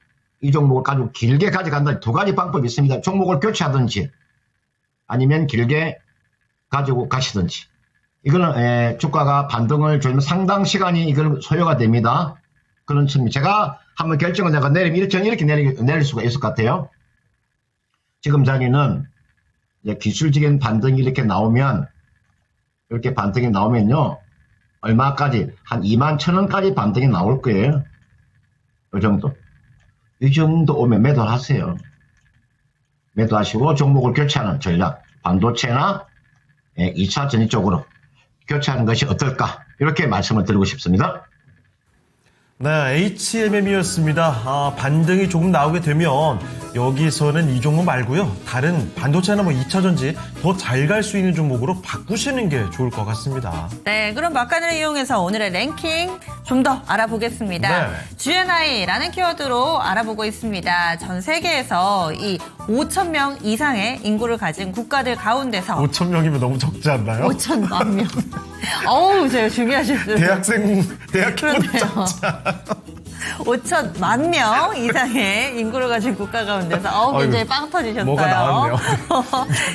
이 종목을 가지고 길게 가져간다든지, 두 가지 방법이 있습니다. 종목을 교체하든지 아니면 길게 가지고 가시든지. 이거는 주가가 반등을 주면 상당 시간이 이걸 소요가 됩니다. 그런 측면. 제가 한번 결정을 내가 내리면 이렇게 내릴 수가 있을 것 같아요. 지금 자리는 이제 기술적인 반등이 이렇게 나오면, 이렇게 반등이 나오면요, 얼마까지? 한 21,000원까지 반등이 나올 거예요. 이 정도. 이 정도 오면 매도를 하세요. 매도하시고 종목을 교체하는 전략. 반도체나 2차 전지 쪽으로 교체하는 것이 어떨까? 이렇게 말씀을 드리고 싶습니다. 네, HMM이었습니다. 반등이 조금 나오게 되면 여기서는 이 종목 말고요. 다른 반도체나 2차 전지 더 잘 갈 수 있는 종목으로 바꾸시는 게 좋을 것 같습니다. 네, 그럼 막간을 이용해서 오늘의 랭킹 좀 더 알아보겠습니다. 네. GNI라는 키워드로 알아보고 있습니다. 전 세계에서 이 5,000명 이상의 인구를 가진 국가들 가운데서 5,000명이면 너무 적지 않나요? 5천만 명. 어우, 제가 준비하셨어요. 대학 그런데요. 5천만 명 이상의 인구를 가진 국가 가운데서 굉장히 빵 터지셨어요. 뭐가 나왔네요.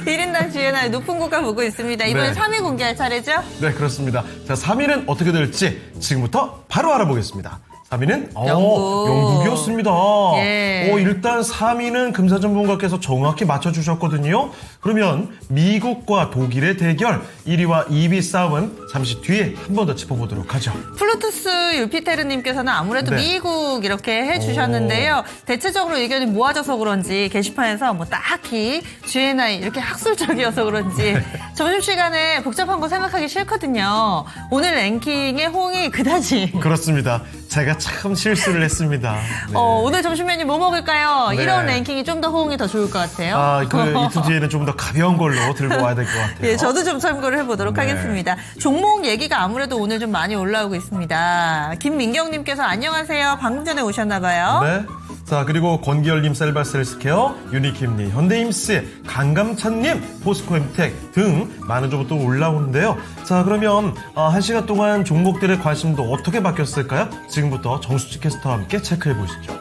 1인당 GNI 높은 국가 보고 있습니다. 이번에 네. 3위 공개할 차례죠? 네, 그렇습니다. 자, 3위는 어떻게 될지 지금부터 바로 알아보겠습니다. 3위는 영국. 영국이었습니다. 예. 일단 3위는 금사전문가께서 정확히 맞춰주셨거든요. 그러면 미국과 독일의 대결 1위와 2위 싸움은 잠시 뒤에 한 번 더 짚어보도록 하죠. 플루투스 유피테르님께서는 아무래도 네. 미국 이렇게 해주셨는데요. 대체적으로 의견이 모아져서 그런지 게시판에서 딱히 GNI 이렇게 학술적이어서 그런지 점심시간에 복잡한 거 생각하기 싫거든요. 오늘 랭킹의 호응이 그다지. 그렇습니다. 제가 참 실수를 했습니다. 네. 오늘 점심 메뉴 뭐 먹을까요? 네. 이런 랭킹이 좀 더 호응이 더 좋을 것 같아요. 이틀 뒤에는 좀 더 가벼운 걸로 들고 와야 될 것 같아요. 예, 저도 좀 참고를 해보도록 네. 하겠습니다. 종목 얘기가 아무래도 오늘 좀 많이 올라오고 있습니다. 김민경님께서 안녕하세요. 방금 전에 오셨나봐요. 네. 자, 그리고 권기열님, 셀바셀스케어, 유니킴님, 현대임스, 강감찬님, 포스코엠텍 등 많은 종목도 올라오는데요. 자, 그러면 1시간 동안 종목들의 관심도 어떻게 바뀌었을까요? 지금부터 정수지 캐스터와 함께 체크해 보시죠.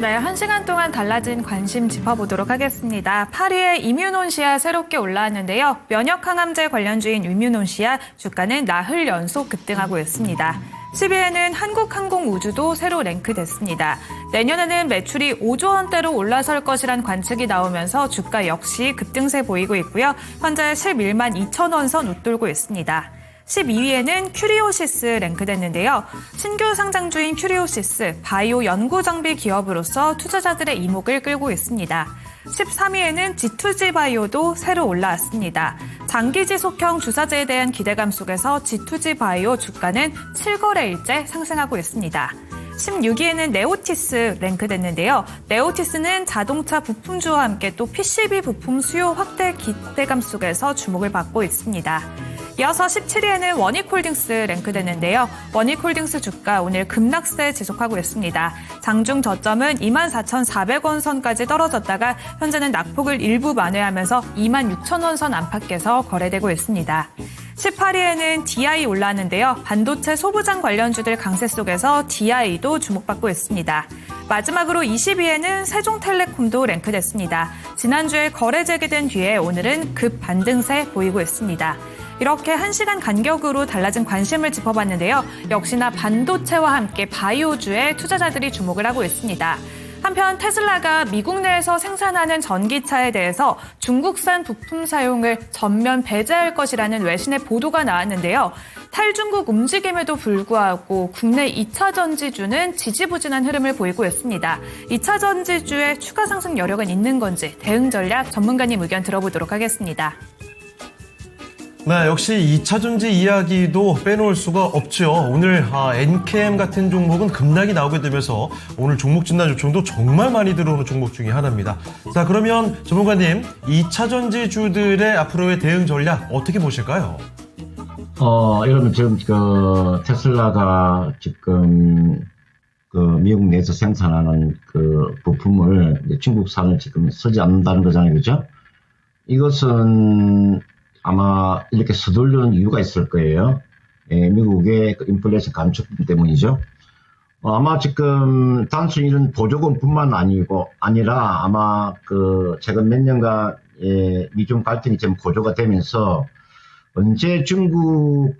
네, 1시간 동안 달라진 관심 짚어보도록 하겠습니다. 8위에 이뮤논시아 새롭게 올라왔는데요. 면역항암제 관련주인 이뮤논시아 주가는 나흘 연속 급등하고 있습니다. 10위에는 한국항공우주도 새로 랭크됐습니다. 내년에는 매출이 5조 원대로 올라설 것이란 관측이 나오면서 주가 역시 급등세 보이고 있고요. 현재 11만 2천 원 선 웃돌고 있습니다. 12위에는 큐리오시스 랭크됐는데요. 신규 상장주인 큐리오시스, 바이오 연구장비 기업으로서 투자자들의 이목을 끌고 있습니다. 13위에는 G2G 바이오도 새로 올라왔습니다. 장기지속형 주사제에 대한 기대감 속에서 G2G 바이오 주가는 7거래일째 상승하고 있습니다. 16위에는 네오티스 랭크됐는데요. 네오티스는 자동차 부품주와 함께 또 PCB 부품 수요 확대 기대감 속에서 주목을 받고 있습니다. 이어서 17위에는 원익홀딩스 랭크됐는데요. 원익홀딩스 주가 오늘 급락세 지속하고 있습니다. 장중 저점은 24,400원 선까지 떨어졌다가 현재는 낙폭을 일부 만회하면서 26,000원 선 안팎에서 거래되고 있습니다. 18위에는 DI 올라왔는데요. 반도체 소부장 관련주들 강세 속에서 DI도 주목받고 있습니다. 마지막으로 20위에는 세종텔레콤도 랭크됐습니다. 지난주에 거래 재개된 뒤에 오늘은 급 반등세 보이고 있습니다. 이렇게 1시간 간격으로 달라진 관심을 짚어봤는데요. 역시나 반도체와 함께 바이오주에 투자자들이 주목을 하고 있습니다. 한편 테슬라가 미국 내에서 생산하는 전기차에 대해서 중국산 부품 사용을 전면 배제할 것이라는 외신의 보도가 나왔는데요. 탈중국 움직임에도 불구하고 국내 2차 전지주는 지지부진한 흐름을 보이고 있습니다. 2차 전지주의 추가 상승 여력은 있는 건지 대응 전략 전문가님 의견 들어보도록 하겠습니다. 네, 역시 2차 전지 이야기도 빼놓을 수가 없죠. 오늘 NKM 같은 종목은 급락이 나오게 되면서 오늘 종목 진단 요청도 정말 많이 들어오는 종목 중에 하나입니다. 자, 그러면 전문가님, 2차 전지주들의 앞으로의 대응 전략 어떻게 보실까요? 여러분 지금 테슬라가 지금 미국 내에서 생산하는 부품을 중국산을 지금 쓰지 않는다는 거잖아요, 그죠? 이것은 아마 이렇게 서두르는 이유가 있을 거예요. 미국의 인플레이션 감축 때문이죠. 아마 지금 단순히 이런 보조금뿐만 아니라 아마 최근 몇 년간 미중 갈등이 좀 고조가 되면서 언제 중국의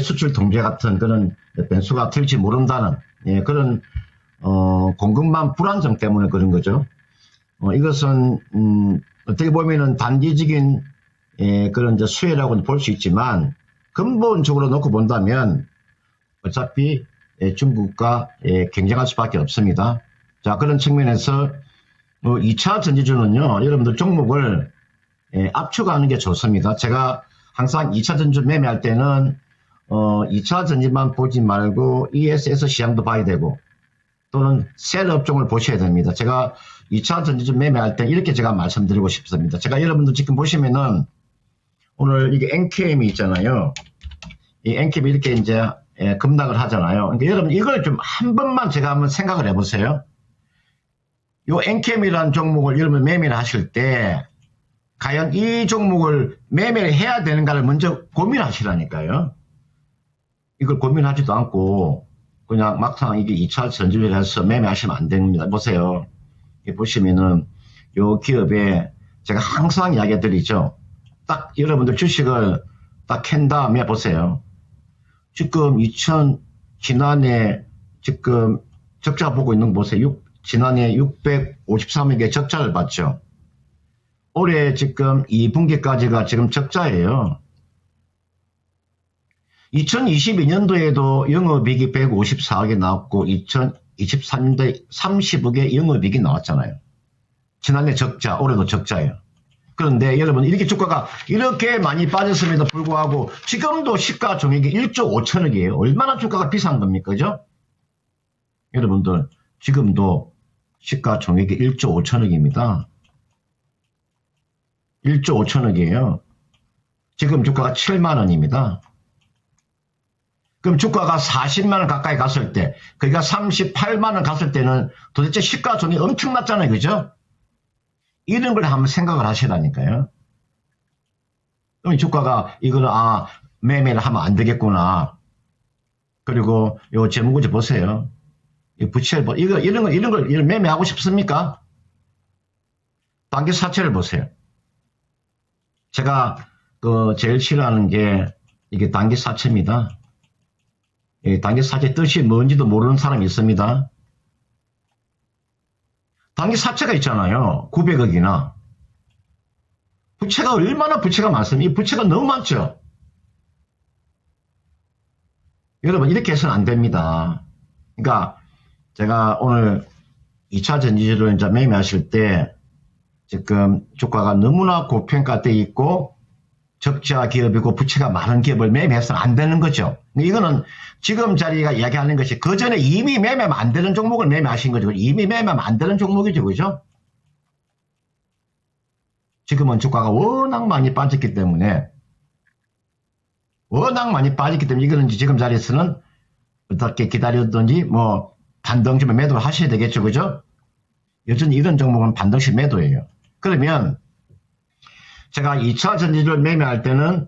수출 통제 같은 그런 변수가 틀지 모른다는 그런 공급망 불안정 때문에 그런 거죠. 이것은 어떻게 보면은 단기적인 그런 이제 수혜라고는 볼 수 있지만 근본적으로 놓고 본다면 어차피 중국과 경쟁할 수밖에 없습니다. 자, 그런 측면에서 2차 전지주는요, 여러분들 종목을 압축하는 게 좋습니다. 제가 항상 2차 전지 매매할 때는 2차 전지만 보지 말고 ESS 시장도 봐야 되고 또는 셀 업종을 보셔야 됩니다. 제가 2차 전지주 매매할 때 이렇게 제가 말씀드리고 싶습니다. 제가 여러분들 지금 보시면은 오늘 이게 NKM이 있잖아요. 이 NKM이 이렇게 이제 급락을 하잖아요. 그러니까 여러분 이걸 좀 한 번만 제가 한번 생각을 해보세요. 요 NKM이라는 종목을 여러분 매매를 하실 때 과연 이 종목을 매매를 해야 되는가를 먼저 고민하시라니까요. 이걸 고민하지도 않고 그냥 막상 이게 2차 전지를 해서 매매하시면 안 됩니다. 보세요. 보시면은 요 기업에 제가 항상 이야기 드리죠. 딱 여러분들 주식을 딱 캔 다음에 보세요. 지금 지난해 지금 적자 보고 있는 거 보세요. 지난해 653억의 적자를 봤죠. 올해 지금 2분기까지가 지금 적자예요. 2022년도에도 영업이익이 154억이 나왔고 2023년도에 30억의 영업이익이 나왔잖아요. 지난해 적자, 올해도 적자예요. 그런데 여러분 이렇게 주가가 이렇게 많이 빠졌음에도 불구하고 지금도 시가총액이 1조 5천억이에요. 얼마나 주가가 비싼 겁니까? 그죠? 여러분들 지금도 시가총액이 1조 5천억입니다. 1조 5천억이에요. 지금 주가가 7만 원입니다. 그럼 주가가 40만 원 가까이 갔을 때, 그러니까 38만 원 갔을 때는 도대체 시가총액이 엄청났잖아요. 그죠? 이런 걸 한번 생각을 하시라니까요. 그럼 주가가 이걸 매매를 하면 안 되겠구나. 그리고 요 재무구조 보세요. 이 부채를 이런 걸 매매하고 싶습니까? 단기 사채를 보세요. 제가 제일 싫어하는 게 이게 단기 사채입니다. 단기 사채 뜻이 뭔지도 모르는 사람이 있습니다. 단기 사채가 있잖아요. 900억이나. 부채가 얼마나 부채가 많습니까? 이 부채가 너무 많죠. 여러분 이렇게 해서는 안 됩니다. 그러니까 제가 오늘 2차 전지주를 이제 매매하실 때 지금 주가가 너무나 고평가되어 있고 적자 기업이고 부채가 많은 기업을 매매해서는 안 되는 거죠. 이거는 지금 자리가 이야기하는 것이 그 전에 이미 매매하면 안 되는 종목을 매매하신 거죠. 이미 매매하면 안 되는 종목이죠. 그죠? 지금은 주가가 워낙 많이 빠졌기 때문에 이거는 지금 자리에서는 어떻게 기다렸든지 뭐 반등심에 매도를 하셔야 되겠죠. 그죠? 여전히 이런 종목은 반등심 매도예요. 그러면 제가 2차 전지를 매매할 때는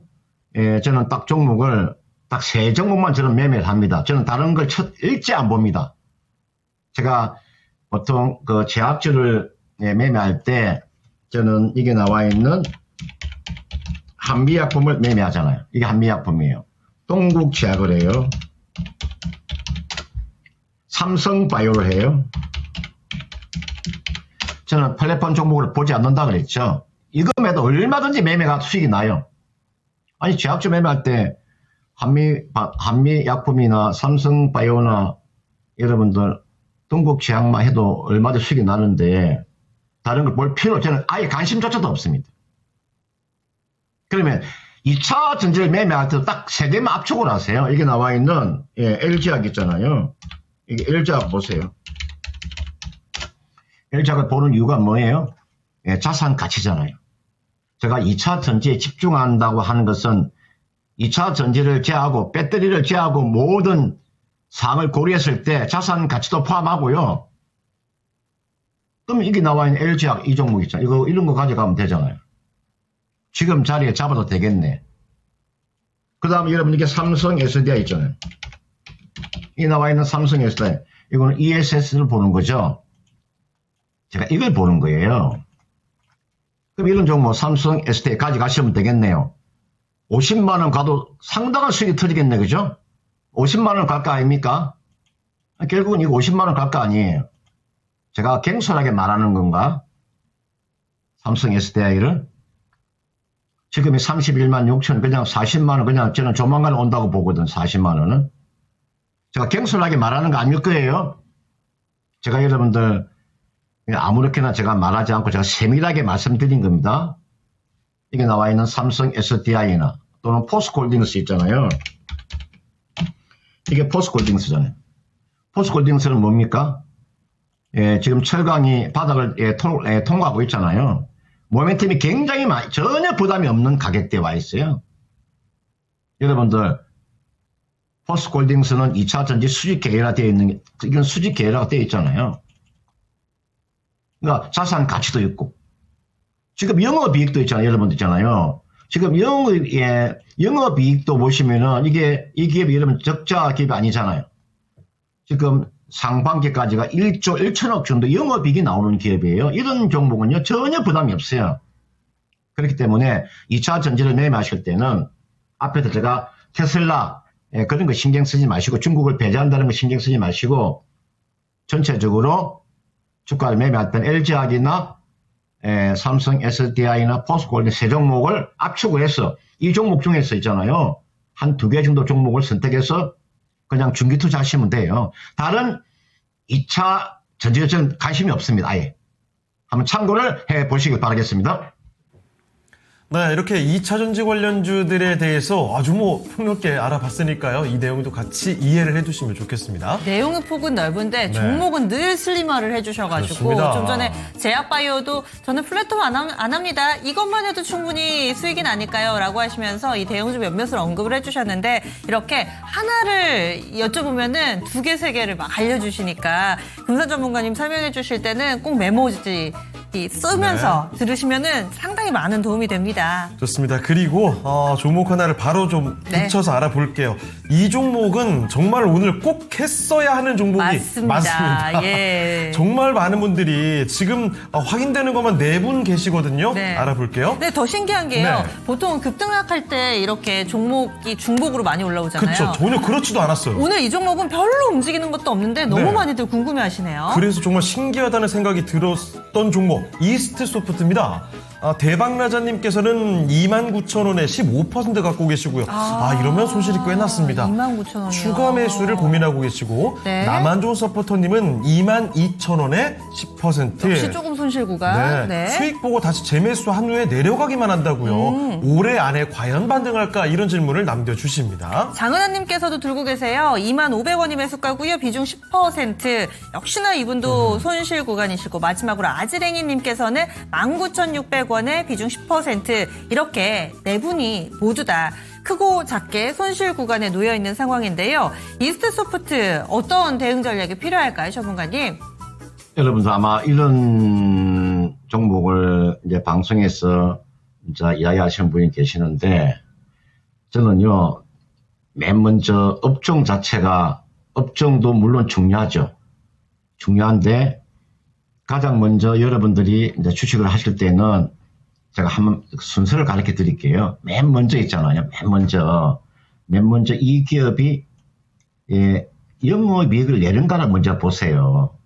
저는 딱 종목을 딱 3종목만 저는 매매를 합니다. 저는 다른 걸 일제 안 봅니다. 제가 보통 그 제약주를 매매할 때 저는 이게 나와 있는 한미약품을 매매하잖아요. 이게 한미약품이에요. 동국제약을 해요. 삼성바이오를 해요. 저는 플랫폼 종목을 보지 않는다 그랬죠. 이거 매도 얼마든지 매매가 수익이 나요. 아니 제약주 매매할 때 한미약품이나 삼성바이오나 여러분들 동국제약만 해도 얼마든지 수익이 나는데 다른 걸 볼 필요 저는 아예 관심조차도 없습니다. 그러면 2차 전지를 매매할 때 딱 세 개만 압축을 하세요. 이게 나와 있는 LG학 있잖아요. 이게 LG학 보세요. LG학을 보는 이유가 뭐예요? 자산 가치잖아요. 제가 2차 전지에 집중한다고 하는 것은 2차 전지를 제하고 배터리를 제하고 모든 사항을 고려했을 때 자산 가치도 포함하고요. 그럼 이게 나와 있는 LG학 이 종목 있잖아요. 이런 거 가져가면 되잖아요. 지금 자리에 잡아도 되겠네. 그 다음에 여러분 이게 삼성 SDI 있잖아요. 이 나와 있는 삼성 SDI. 이거는 ESS를 보는 거죠. 제가 이걸 보는 거예요. 그럼 이런 종목 삼성 SDI 가져가시면 되겠네요. 50만 원 가도 상당한 수익이 터지겠네, 그죠? 50만 원 갈 거 아닙니까? 결국은 이거 50만 원 갈 거 아니에요. 제가 경솔하게 말하는 건가? 삼성 SDI를? 지금이 31만 6천, 그냥 40만 원, 그냥 저는 조만간 온다고 보거든, 40만 원은. 제가 경솔하게 말하는 거 아닐 거예요. 제가 여러분들, 아무렇게나 제가 말하지 않고 제가 세밀하게 말씀드린 겁니다. 이게 나와 있는 삼성 SDI나 또는 포스코홀딩스 있잖아요. 이게 포스코홀딩스잖아요. 포스코홀딩스는 뭡니까? 예, 지금 철강이 바닥을 통과하고 있잖아요. 모멘텀이 굉장히 전혀 부담이 없는 가격대에 와 있어요. 여러분들, 포스코홀딩스는 2차 전지 수직 계열화 되어 있는, 이건 수직 계열화가 되어 있잖아요. 그러니까 자산 가치도 있고, 지금 영업이익도 있잖아요. 여러분들 있잖아요. 지금 영업이익도 보시면은 이 기업이 여러분 적자 기업이 아니잖아요. 지금 상반기까지가 1조 1천억 정도 영업이익이 나오는 기업이에요. 이런 종목은요, 전혀 부담이 없어요. 그렇기 때문에 2차 전지를 매매하실 때는 앞에서 제가 테슬라, 그런 거 신경 쓰지 마시고 중국을 배제한다는 거 신경 쓰지 마시고 전체적으로 주가를 매매할 때는 LG화학이나 삼성 SDI나 포스코홀딩 세 종목을 압축을 해서 이 종목 중에서 있잖아요. 한 2개 정도 종목을 선택해서 그냥 중기 투자하시면 돼요. 다른 2차 전지에 저는 관심이 없습니다. 아예. 한번 참고를 해보시길 바라겠습니다. 네, 이렇게 2차 전지 관련주들에 대해서 아주 폭넓게 알아봤으니까요. 이 내용도 같이 이해를 해주시면 좋겠습니다. 내용의 폭은 넓은데 종목은 늘 슬리머를 해주셔가지고 그렇습니다. 좀 전에 제약바이오도 저는 플랫폼 안 합니다. 이것만 해도 충분히 수익이 나니까요 라고 하시면서 이 대형주 몇몇을 언급을 해주셨는데 이렇게 하나를 여쭤보면은 2개, 3개를 막 알려주시니까 금산 전문가님 설명해 주실 때는 꼭 메모지 쓰면서 들으시면은 상당히 많은 도움이 됩니다. 좋습니다. 그리고 종목 하나를 바로 좀 붙여서 알아볼게요. 이 종목은 정말 오늘 꼭 했어야 하는 종목이 맞습니다. 예. 정말 많은 분들이 지금 확인되는 것만 4분 계시거든요. 네. 알아볼게요. 네, 더 신기한 게요. 네. 보통 급등락할 때 이렇게 종목이 중복으로 많이 올라오잖아요. 그렇죠. 전혀 그렇지도 않았어요. 오늘 이 종목은 별로 움직이는 것도 없는데 너무 네. 많이들 궁금해하시네요. 그래서 정말 신기하다는 생각이 들었던 종목 이스트 소프트입니다. 대박나자님께서는 29,000원에 15% 갖고 계시고요. 이러면 손실이 꽤 났습니다. 29,000원이요. 추가 매수를 고민하고 계시고 네. 남한좋은 서포터님은 22,000원에 10%. 역시 조금 손실 구간. 네. 수익 보고 다시 재매수한 후에 내려가기만 한다고요. 올해 안에 과연 반등할까 이런 질문을 남겨주십니다. 장은하님께서도 들고 계세요. 25,000원이 매수가고요. 비중 10%. 역시나 이분도 손실 구간이시고 마지막으로 아지랭이님께서는 19,600원에 비중 10% 이렇게 네 분이 모두 다 크고 작게 손실 구간에 놓여 있는 상황인데요. 이스트 소프트 어떤 대응 전략이 필요할까요, 전문가님? 여러분들 아마 이런 종목을 이제 방송에서 이제 이야기하시는 분이 계시는데 저는요, 맨 먼저 업종 자체가 업종도 물론 중요하죠. 중요한데 가장 먼저 여러분들이 이제 주식을 하실 때는 제가 한번 순서를 가르쳐 드릴게요. 맨 먼저 있잖아요. 맨 먼저 이 기업이 영업이익을 내는가를 먼저 보세요.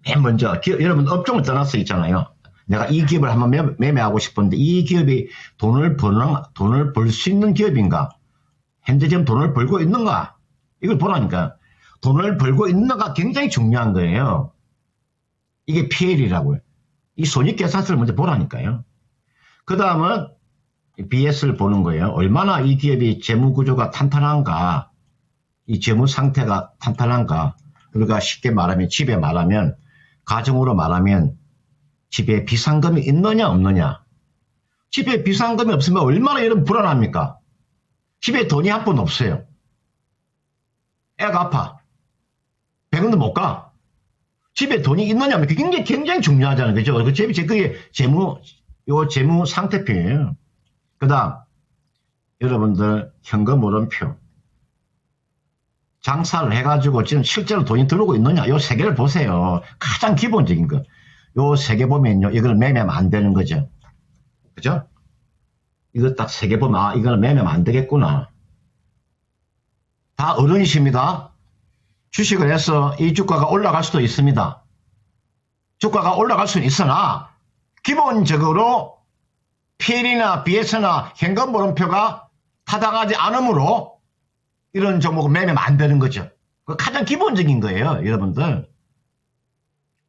맨 먼저 여러분 업종을 떠나서 있잖아요. 내가 이 기업을 한번 매매하고 싶은데 이 기업이 돈을 벌 수 있는 기업인가? 현재 지금 돈을 벌고 있는가? 이걸 보라니까. 돈을 벌고 있는가 굉장히 중요한 거예요. 이게 PL이라고요. 이 손익계산서를 먼저 보라니까요. 그 다음은 BS를 보는 거예요. 얼마나 이 기업이 재무구조가 탄탄한가, 이 재무 상태가 탄탄한가. 그러니까 쉽게 말하면, 가정으로 말하면 집에 비상금이 있느냐 없느냐. 집에 비상금이 없으면 얼마나 여러분 불안합니까? 집에 돈이 한 푼 없어요. 애가 아파. 병원도 못 가. 집에 돈이 있느냐 하면 그게 굉장히 중요하잖아요. 그죠? 그게 재무 상태표예요. 그 다음, 여러분들 현금 오름표. 장사를 해가지고 지금 실제로 돈이 들어오고 있느냐? 요 3개를 보세요. 가장 기본적인 거. 요 3개 보면요. 이걸 매매하면 안 되는 거죠. 그죠? 이거 딱 3개 보면, 아, 이거는 매매하면 안 되겠구나. 다 어른이십니다. 주식을 해서 이 주가가 올라갈 수도 있습니다. 주가가 올라갈 수는 있으나, 기본적으로 PL이나 BS나 현금 물음표가 타당하지 않으므로 이런 종목은 매매하면 안 되는 거죠. 그 가장 기본적인 거예요, 여러분들.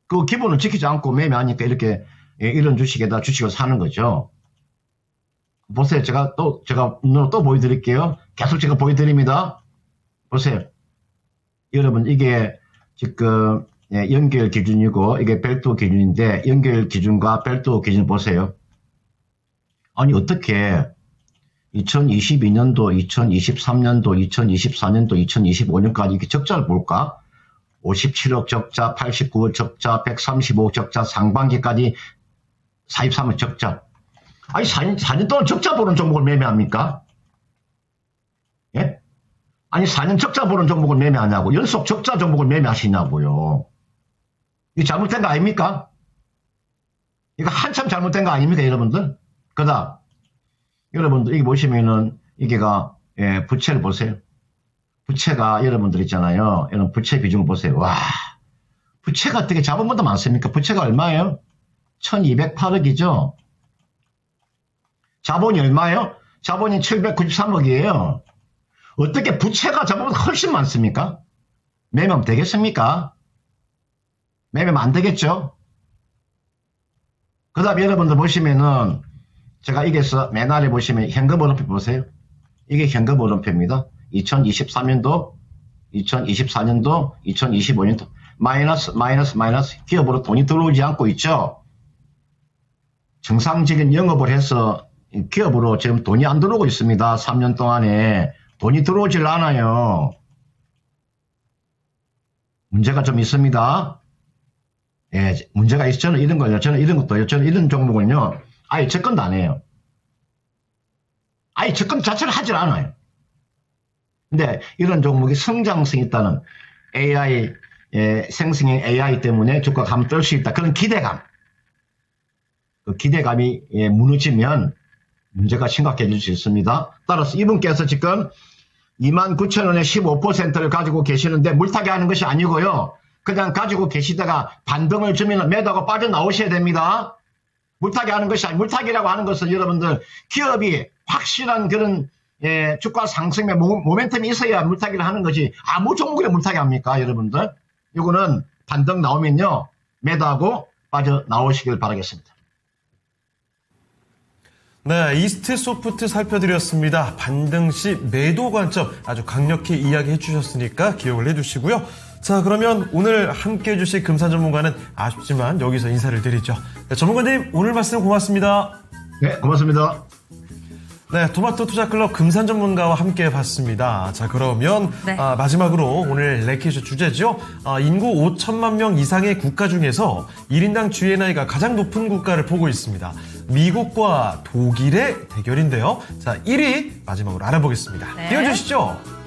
그 기본을 지키지 않고 매매하니까 이렇게 이런 주식에다 주식을 사는 거죠. 보세요. 제가 눈으로 또 보여드릴게요. 계속 제가 보여드립니다. 보세요. 여러분, 이게 지금 연결 기준이고 이게 별도 기준인데 연결 기준과 별도 기준 보세요. 아니, 어떻게 2022년도, 2023년도, 2024년도, 2025년까지 이렇게 적자를 볼까? 57억 적자, 89억 적자, 135억 적자, 상반기까지 43억 적자. 아니, 4년 동안 적자 보는 종목을 매매합니까? 예? 아니, 4년 적자 보는 종목을 매매하냐고. 연속 적자 종목을 매매하시냐고요. 이거 잘못된 거 아닙니까? 이거 한참 잘못된 거 아닙니까, 여러분들? 그다음, 여러분들, 여기 보시면은, 이게가, 부채를 보세요. 부채가 여러분들 있잖아요. 이런 부채 비중을 보세요. 와, 부채가 어떻게 자본보다 많습니까? 부채가 얼마예요? 1208억이죠? 자본이 얼마예요? 자본이 793억이에요. 어떻게 부채가 자본보다 훨씬 많습니까? 매매하면 되겠습니까? 매매하면 안 되겠죠? 그 다음에 여러분들 보시면은, 제가 이게서 맨 아래 보시면 현금 흐름표 보세요. 이게 현금 흐름표입니다. 2023년도, 2024년도, 2025년도 마이너스 기업으로 돈이 들어오지 않고 있죠. 정상적인 영업을 해서 기업으로 지금 돈이 안 들어오고 있습니다. 3년 동안에 돈이 들어오질 않아요. 문제가 좀 있습니다. 예, 문제가 있어요. 저는 이런 거요. 저는 이런 종목은요. 아예 접근도 안 해요. 아예 접근 자체를 하질 않아요. 근데 이런 종목이 성장성이 있다는 AI, 생성형 AI 때문에 주가가 한번 뜰 수 있다. 그런 기대감. 그 기대감이 무너지면 문제가 심각해질 수 있습니다. 따라서 이분께서 지금 29,000원에 15%를 가지고 계시는데 물타기 하는 것이 아니고요. 그냥 가지고 계시다가 반등을 주면 매도하고 빠져나오셔야 됩니다. 물타기 하는 것이 아니고, 물타기라고 하는 것은 여러분들 기업이 확실한 그런 주가 상승의 모멘텀이 있어야 물타기를 하는 거지. 아무 종목에 물타기 합니까, 여러분들? 이거는 반등 나오면요 매도하고 빠져나오시길 바라겠습니다. 네, 이스트 소프트 살펴드렸습니다. 반등 시 매도 관점 아주 강력히 이야기해 주셨으니까 기억을 해주시고요. 자, 그러면 오늘 함께 해주실 금산 전문가는 아쉽지만 여기서 인사를 드리죠. 네, 전문가님, 오늘 말씀 고맙습니다. 네, 고맙습니다. 네, 토마토 투자클럽 금산 전문가와 함께 봤습니다. 자, 그러면 네. 마지막으로 오늘 레퀴즈 주제죠. 인구 5천만 명 이상의 국가 중에서 1인당 GNI가 가장 높은 국가를 보고 있습니다. 미국과 독일의 대결인데요. 자, 1위 마지막으로 알아보겠습니다. 네. 띄워주시죠.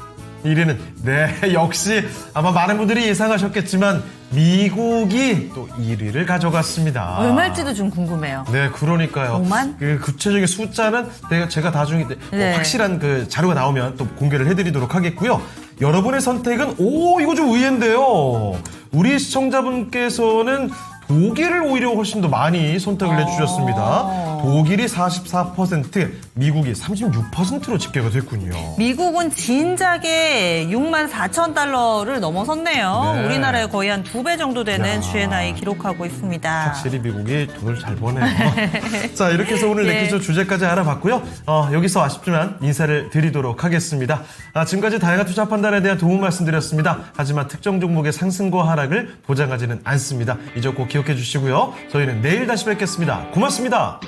1위는 네, 역시 아마 많은 분들이 예상하셨겠지만 미국이 또 1위를 가져갔습니다. 얼마일지도 좀 궁금해요. 네, 그러니까요. 5만? 그 구체적인 숫자는 제가 나중에 네. 확실한 그 자료가 나오면 또 공개를 해드리도록 하겠고요. 여러분의 선택은 이거 좀 의외인데요. 우리 시청자분께서는 독일을 오히려 훨씬 더 많이 선택을 해주셨습니다. 독일이 44%, 미국이 36%로 집계가 됐군요. 미국은 진작에 6만 4천 달러를 넘어섰네요. 네. 우리나라의 거의 한 2배 정도 되는 야. GNI 기록하고 있습니다. 확실히 미국이 돈을 잘 버네요. 자, 이렇게 해서 오늘 예. 레퀴즈 주제까지 알아봤고요. 여기서 아쉽지만 인사를 드리도록 하겠습니다. 지금까지 다양한 투자 판단에 대한 도움 말씀드렸습니다. 하지만 특정 종목의 상승과 하락을 보장하지는 않습니다. 이 점 꼭 기억해 주시고요. 저희는 내일 다시 뵙겠습니다. 고맙습니다.